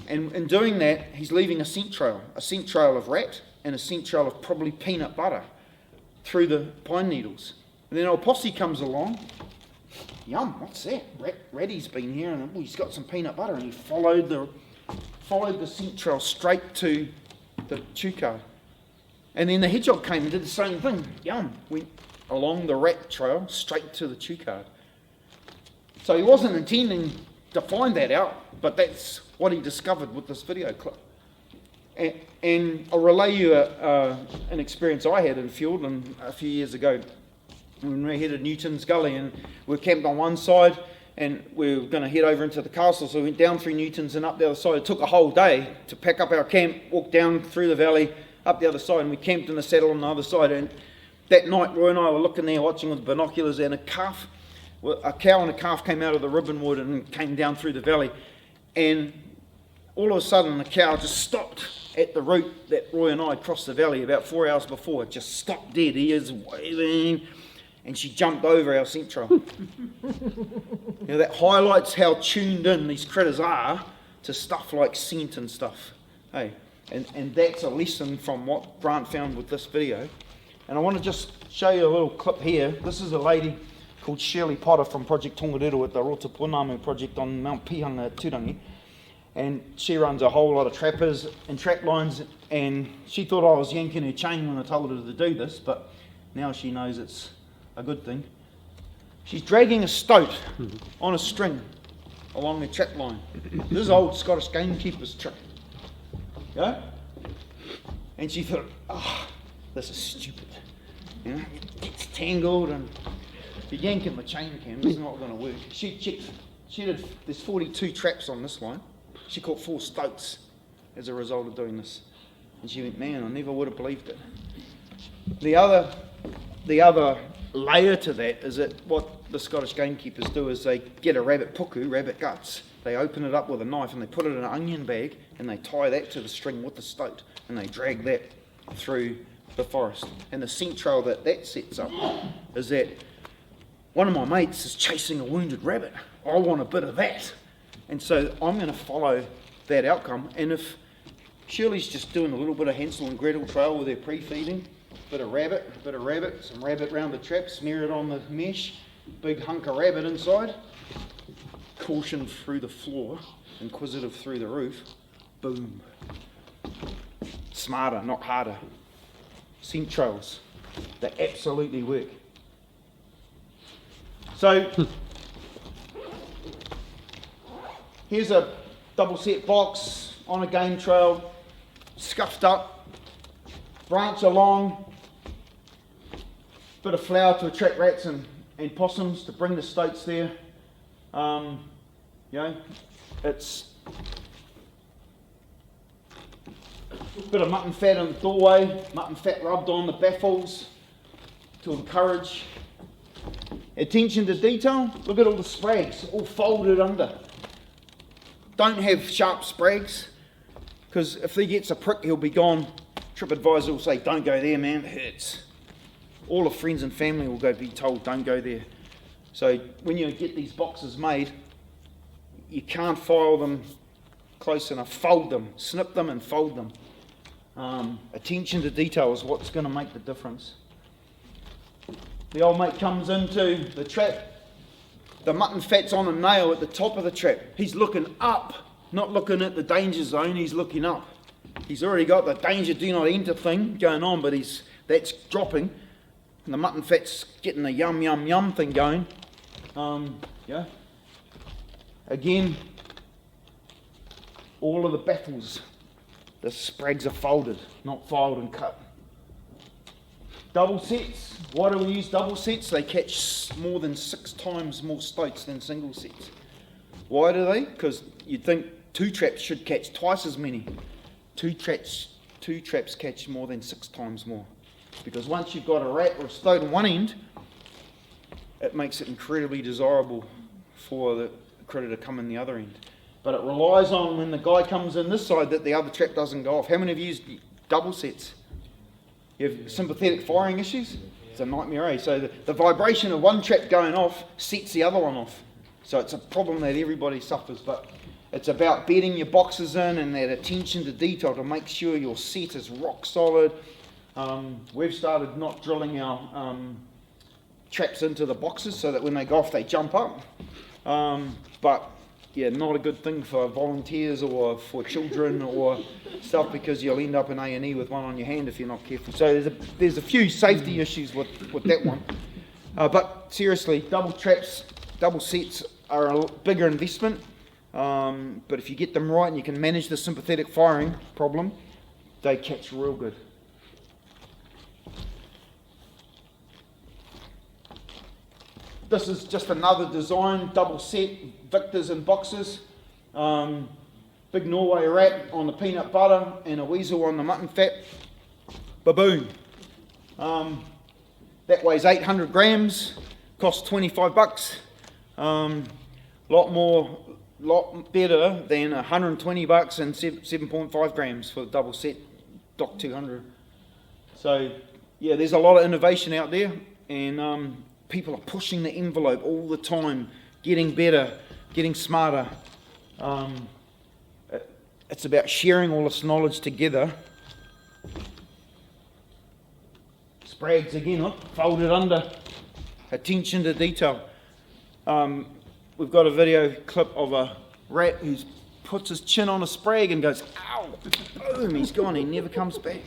And in doing that, he's leaving a scent trail of rat and a scent trail of probably peanut butter through the pine needles. And then old Posse comes along. Yum, what's that? Ratty's been here and he's got some peanut butter, and he followed the scent trail straight to the cue card. And then the hedgehog came and did the same thing. Yum, went along the rat trail straight to the cue card. So he wasn't intending to find that out, but that's what he discovered with this video clip. And I'll relay you an experience I had in Fiordland a few years ago when we headed Newton's Gully, and we were camped on one side and we were going to head over into the castle, so we went down through Newton's and up the other side. It took a whole day to pack up our camp, walk down through the valley, up the other side, and we camped in the saddle on the other side. And that night, Roy and I were looking there, watching with binoculars, and a cow and a calf came out of the ribbonwood and came down through the valley. And all of a sudden, the cow just stopped at the route that Roy and I crossed the valley about 4 hours before. It just stopped dead, ears waving, and she jumped over our scent trail. That highlights how tuned in these critters are to stuff like scent and stuff. Hey, and that's a lesson from what Grant found with this video. And I want to just show you a little clip here. This is a lady called Shirley Potter from Project Tongariro at the Rotopunamu project on Mount Pihanga, Turangi. And she runs a whole lot of trappers and trap lines, and she thought I was yanking her chain when I told her to do this, but now she knows it's a good thing. She's dragging a stoat on a string along the trap line. This is old Scottish gamekeeper's trick. Yeah? And she thought, this is stupid. You know, it's tangled and you're yanking my chain cam, it's not going to work. She did, there's 42 traps on this line. She caught 4 stoats as a result of doing this. And she went, man, I never would have believed it. The other layer to that is that what the Scottish gamekeepers do is they get a rabbit puku, rabbit guts, they open it up with a knife and they put it in an onion bag and they tie that to the string with the stoat and they drag that through the forest. And the scent trail that sets up is that one of my mates is chasing a wounded rabbit. I want a bit of that. And so I'm going to follow that outcome. And if Shirley's just doing a little bit of Hansel and Gretel trail with her pre-feeding, bit of rabbit, some rabbit round the trap, smear it on the mesh, big hunk of rabbit inside, caution through the floor, inquisitive through the roof, boom. Smarter, not harder. Scent trails, they absolutely work. So, here's a double set box on a game trail, scuffed up, branch along, bit of flour to attract rats and possums to bring the stoats there. It's a bit of mutton fat in the doorway, mutton fat rubbed on the baffles to encourage attention to detail. Look at all the sprags, all folded under. Don't have sharp sprags, because if he gets a prick, he'll be gone. TripAdvisor will say, don't go there, man, it hurts. All the friends and family will be told, don't go there. So when you get these boxes made, you can't file them close enough. Fold them, snip them and fold them. Attention to detail is what's going to make the difference. The old mate comes into the trap. The mutton fat's on a nail at the top of the trap. He's looking up, not looking at the danger zone, he's looking up. He's already got the danger do not enter thing going on, but that's dropping. And the mutton fat's getting the yum, yum, yum thing going. Again, all of the baffles, the sprags are folded, not filed and cut. Double sets. Why do we use double sets? They catch more than 6 times more stoats than single sets. Why do they? Because you'd think 2 traps should catch twice as many. Two traps catch more than 6 times more. Because once you've got a rat or a stoat on one end, it makes it incredibly desirable for the critter to come in the other end. But it relies on when the guy comes in this side that the other trap doesn't go off. How many of you double sets. You have sympathetic firing issues, it's a nightmare, eh? So the vibration of one trap going off sets the other one off. So it's a problem that everybody suffers, but it's about bedding your boxes in and that attention to detail to make sure your set is rock solid. We've started not drilling our traps into the boxes so that when they go off they jump up. But yeah, not a good thing for volunteers or for children or stuff, because you'll end up in A&E with one on your hand if you're not careful. So there's a few safety issues with that one. But seriously, double traps, double sets are a bigger investment. But if you get them right and you can manage the sympathetic firing problem, they catch real good. This is just another design, double set, Victors and boxes. Big Norway rat on the peanut butter and a weasel on the mutton fat. Baboon. That weighs 800 grams, costs $25. Lot better than $120 and 7.5 grams for the double set Doc 200. So yeah, there's a lot of innovation out there, and people are pushing the envelope all the time, getting better, getting smarter. It's about sharing all this knowledge together. Sprags again, look, folded under. Attention to detail. We've got a video clip of a rat who puts his chin on a sprag and goes, ow, boom, he's gone, he never comes back.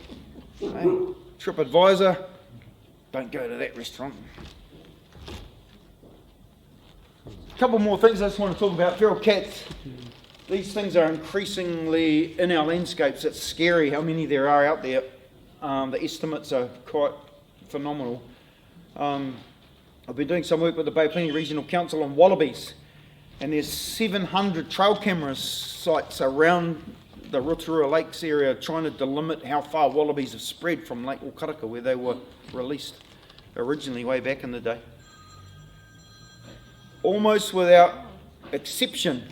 Hey, TripAdvisor, don't go to that restaurant. A couple more things I just want to talk about. Feral cats. These things are increasingly in our landscapes. It's scary how many there are out there. The estimates are quite phenomenal. I've been doing some work with the Bay Plenty Regional Council on wallabies, and there's 700 trail camera sites around the Rotorua Lakes area trying to delimit how far wallabies have spread from Lake Okaraka, where they were released originally way back in the day. Almost without exception,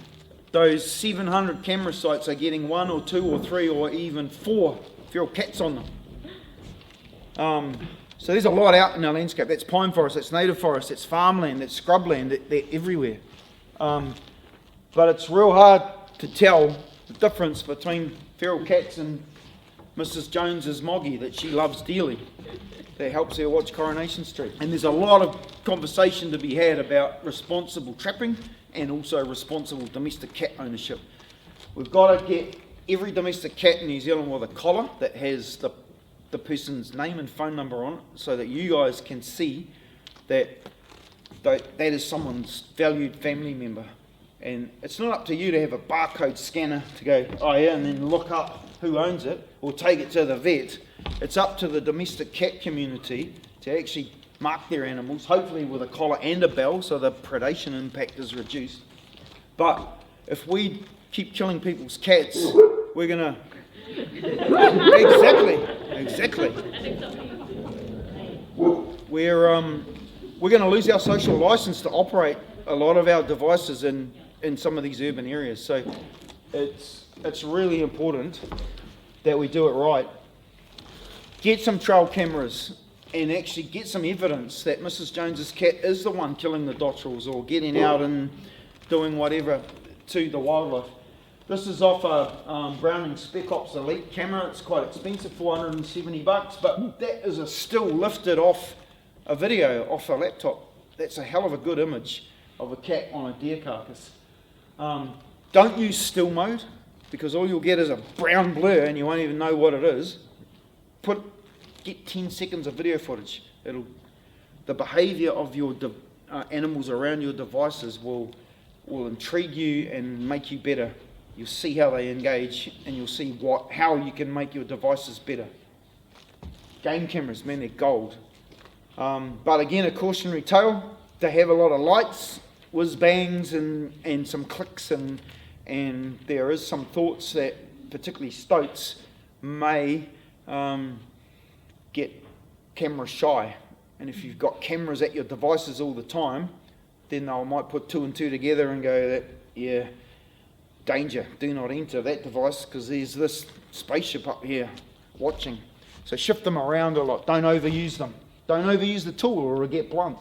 those 700 camera sites are getting 1 or 2 or 3 or even 4 feral cats on them. So there's a lot out in our landscape. That's pine forest, that's native forest, that's farmland, that's scrubland, they're everywhere. But it's real hard to tell the difference between feral cats and Mrs. Jones's moggy that she loves dearly, that helps her watch Coronation Street. And there's a lot of conversation to be had about responsible trapping and also responsible domestic cat ownership. We've got to get every domestic cat in New Zealand with a collar that has the person's name and phone number on it, so that you guys can see that is someone's valued family member. And it's not up to you to have a barcode scanner to go, oh yeah, and then look up who owns it or take it to the vet. It's up to the domestic cat community to actually mark their animals, hopefully with a collar and a bell so the predation impact is reduced. But if we keep killing people's cats, we're going to... Exactly. We're going to lose our social license to operate a lot of our devices in some of these urban areas. So it's really important that we do it right. Get some trail cameras and actually get some evidence that Mrs. Jones's cat is the one killing the dotterels or getting out and doing whatever to the wildlife. This is off a Browning Spec Ops Elite camera. It's quite expensive, $470, but that is a still lifted off a video off a laptop. That's a hell of a good image of a cat on a deer carcass. Don't use still mode, because all you'll get is a brown blur and you won't even know what it is. Get 10 seconds of video footage. The behaviour of your animals around your devices will intrigue you and make you better. You'll see how they engage, and you'll see how you can make your devices better. Game cameras, man, they're gold. But again, a cautionary tale. They have a lot of lights, whiz bangs, and some clicks, and there is some thoughts that particularly stoats may get camera shy. And if you've got cameras at your devices all the time, then they might put 2 and 2 together and go, yeah, danger, do not enter that device because there's this spaceship up here watching. So shift them around a lot. Don't overuse them. Don't overuse the tool or it'll get blunt.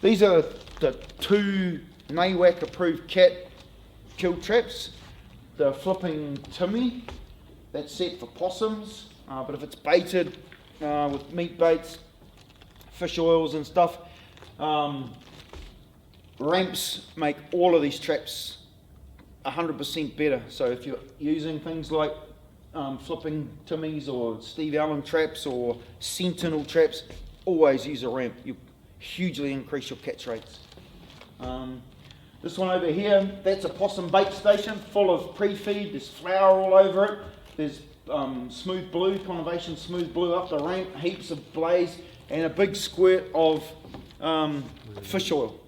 These are the 2 NAWAC approved cat kill traps. The flipping Timmy, that's set for possums, but if it's baited with meat baits, fish oils and stuff, ramps make all of these traps 100% better. So if you're using things like flipping Timmys or Steve Allen traps or Sentinel traps, always use a ramp. You hugely increase your catch rates. This one over here, that's a possum bait station full of pre-feed. There's flour all over it. There's smooth blue, Conservation smooth blue up the ramp, heaps of blaze, and a big squirt of fish oil.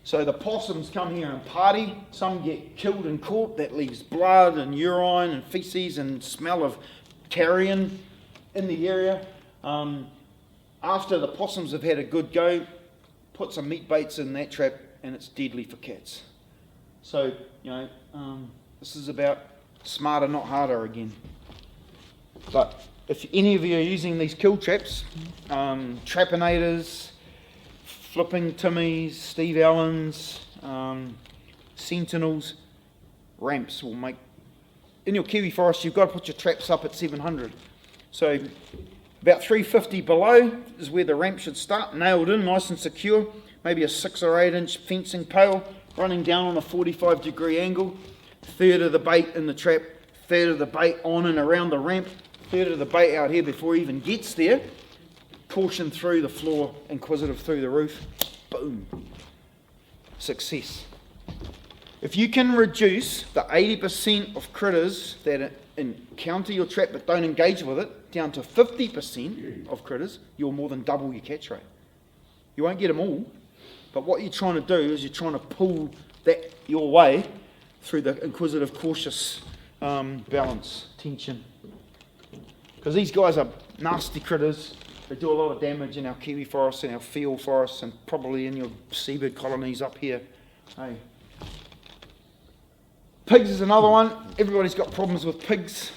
So the possums come here and party. Some get killed and caught. That leaves blood and urine and feces and smell of carrion in the area. After the possums have had a good go, put some meat baits in that trap and it's deadly for cats. So, this is about smarter, not harder again. But if any of you are using these kill traps, Trapinators, flipping Timmys, Steve Allens, Sentinels, ramps will make... In your kiwi forest, you've got to put your traps up at 700. So about 350 below is where the ramp should start, nailed in, nice and secure. Maybe a 6 or 8 inch fencing pale running down on a 45-degree angle. Third of the bait in the trap, third of the bait on and around the ramp, third of the bait out here before he even gets there. Caution through the floor, inquisitive through the roof. Boom. Success. If you can reduce the 80% of critters that encounter your trap but don't engage with it down to 50% of critters, you'll more than double your catch rate. You won't get them all, but what you're trying to do is you're trying to pull that your way through the inquisitive, cautious balance, tension. Because these guys are nasty critters. They do a lot of damage in our kiwi forests and our field forests and probably in your seabird colonies up here. Hey. Pigs is another one. Everybody's got problems with pigs.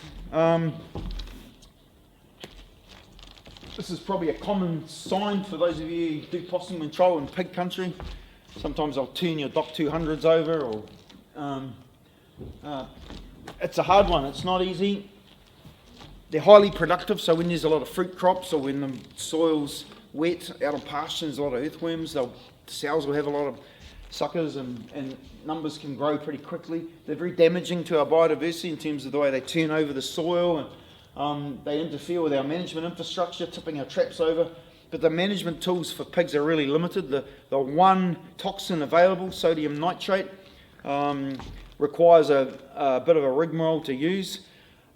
This is probably a common sign for those of you who do possum control in pig country. Sometimes I'll turn your Doc 200s over, or it's a hard one. It's not easy. They're highly productive, so when there's a lot of fruit crops or when the soil's wet out on pasture, there's a lot of earthworms, the sows will have a lot of suckers and numbers can grow pretty quickly. They're very damaging to our biodiversity in terms of the way they turn over the soil and they interfere with our management infrastructure, tipping our traps over. But the management tools for pigs are really limited. The one toxin available, sodium nitrate, requires a bit of a rigmarole to use.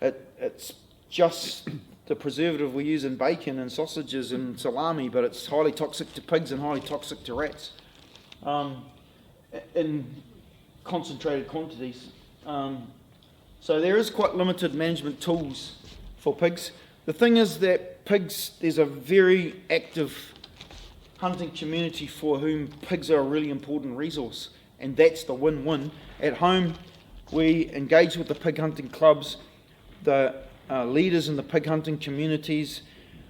It's just the preservative we use in bacon and sausages and salami, but it's highly toxic to pigs and highly toxic to rats in concentrated quantities. So there is quite limited management tools for pigs. The thing is that pigs, there's a very active hunting community for whom pigs are a really important resource, and that's the win-win. At home, we engage with the pig hunting clubs, the leaders in the pig hunting communities,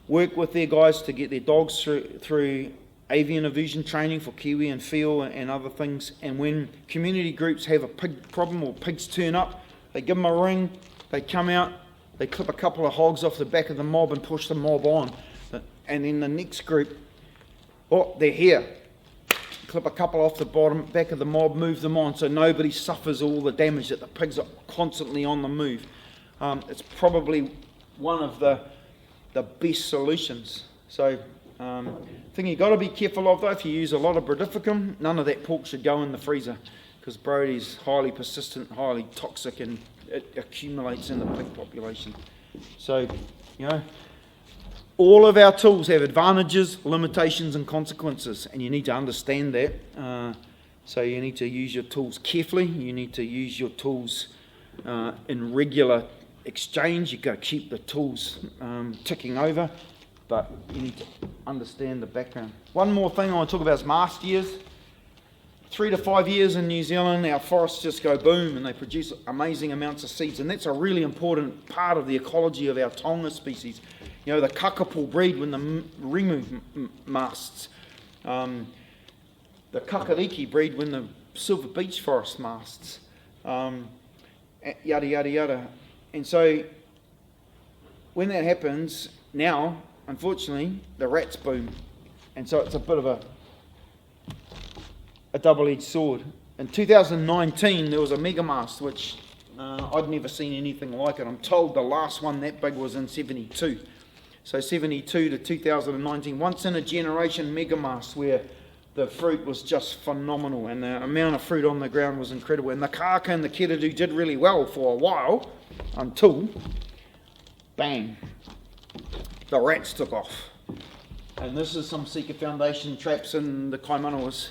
work with their guys to get their dogs through avian aversion training for kiwi and seal and other things, and when community groups have a pig problem or pigs turn up, they give them a ring, they come out, they clip a couple of hogs off the back of the mob and push the mob on. And then the next group, oh, they're here. Clip a couple off the back of the mob, move them on so nobody suffers all the damage that the pigs are constantly on the move. It's probably one of the best solutions. So, thing you've got to be careful of though, if you use a lot of brodifacoum, none of that pork should go in the freezer because Brody's highly persistent, highly toxic, and it accumulates in the pig population. So, all of our tools have advantages, limitations and consequences, and you need to understand that. So you need to use your tools carefully, you need to use your tools in regular exchange. You've got to keep the tools ticking over, but you need to understand the background. One more thing I want to talk about is mast years. 3 to 5 years in New Zealand, our forests just go boom and they produce amazing amounts of seeds. And that's a really important part of the ecology of our Tonga species. You know, the kakapo breed when the rimu masts. The kakariki breed when the silver beech forest masts. Yada, yada, yada. And so when that happens, now, unfortunately, the rats boom. And so it's a bit of a double-edged sword. In 2019, there was a megamast, which I'd never seen anything like it. I'm told the last one that big was in 72. So 72 to 2019, once in a generation megamast where the fruit was just phenomenal and the amount of fruit on the ground was incredible. And the kaka and the kiridu did really well for a while until, bang, the rats took off. And this is some Seeker Foundation traps in the Kaimanawas.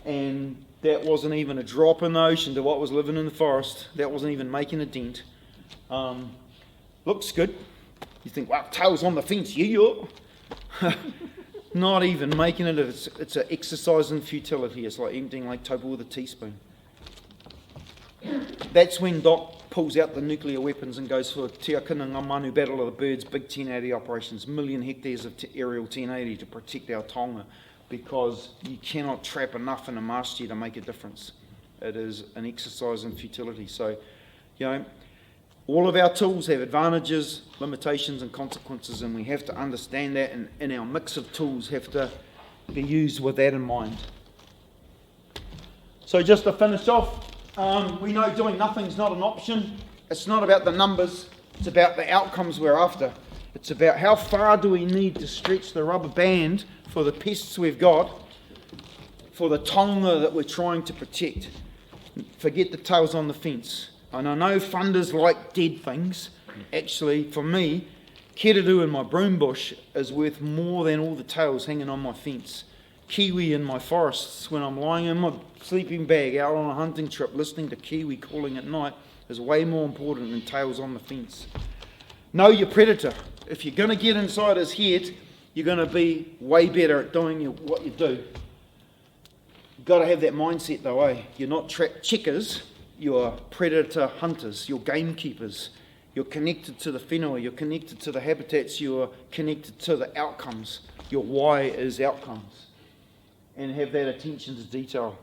And that wasn't even a drop in the ocean to what was living in the forest. That wasn't even making a dent. Looks good. You think, wow, tails on the fence, yeah. Not even making it. It's an exercise in futility. It's like emptying Lake Taupo with a teaspoon. That's when Doc pulls out the nuclear weapons and goes for Te Akina Ngā Manu Battle of the Birds, big 1080 operations, 1 million hectares of aerial 1080 to protect our Tonga. Because you cannot trap enough in a mast year to make a difference. It is an exercise in futility. So, you know, all of our tools have advantages, limitations and consequences, and we have to understand that, and our mix of tools have to be used with that in mind. So just to finish off, we know doing nothing is not an option. It's not about the numbers, it's about the outcomes we're after. It's about how far do we need to stretch the rubber band for the pests we've got, for the Tonga that we're trying to protect. Forget the tails on the fence. And I know funders like dead things. Actually, for me, kiridu in my broom bush is worth more than all the tails hanging on my fence. Kiwi in my forests, when I'm lying in my sleeping bag out on a hunting trip listening to kiwi calling at night, is way more important than tails on the fence. Know your predator. If you're going to get inside his head, you're going to be way better at doing what you do. You've got to have that mindset though, eh? You're not checkers, you're predator hunters, you're gamekeepers. You're connected to the whenua, you're connected to the habitats, you're connected to the outcomes. Your why is outcomes. And have that attention to detail.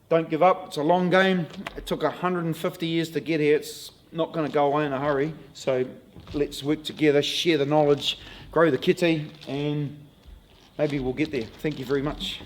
Don't give up, it's a long game. It took 150 years to get here. It's not going to go away in a hurry. So let's work together, share the knowledge, grow the kite, and maybe we'll get there. Thank you very much.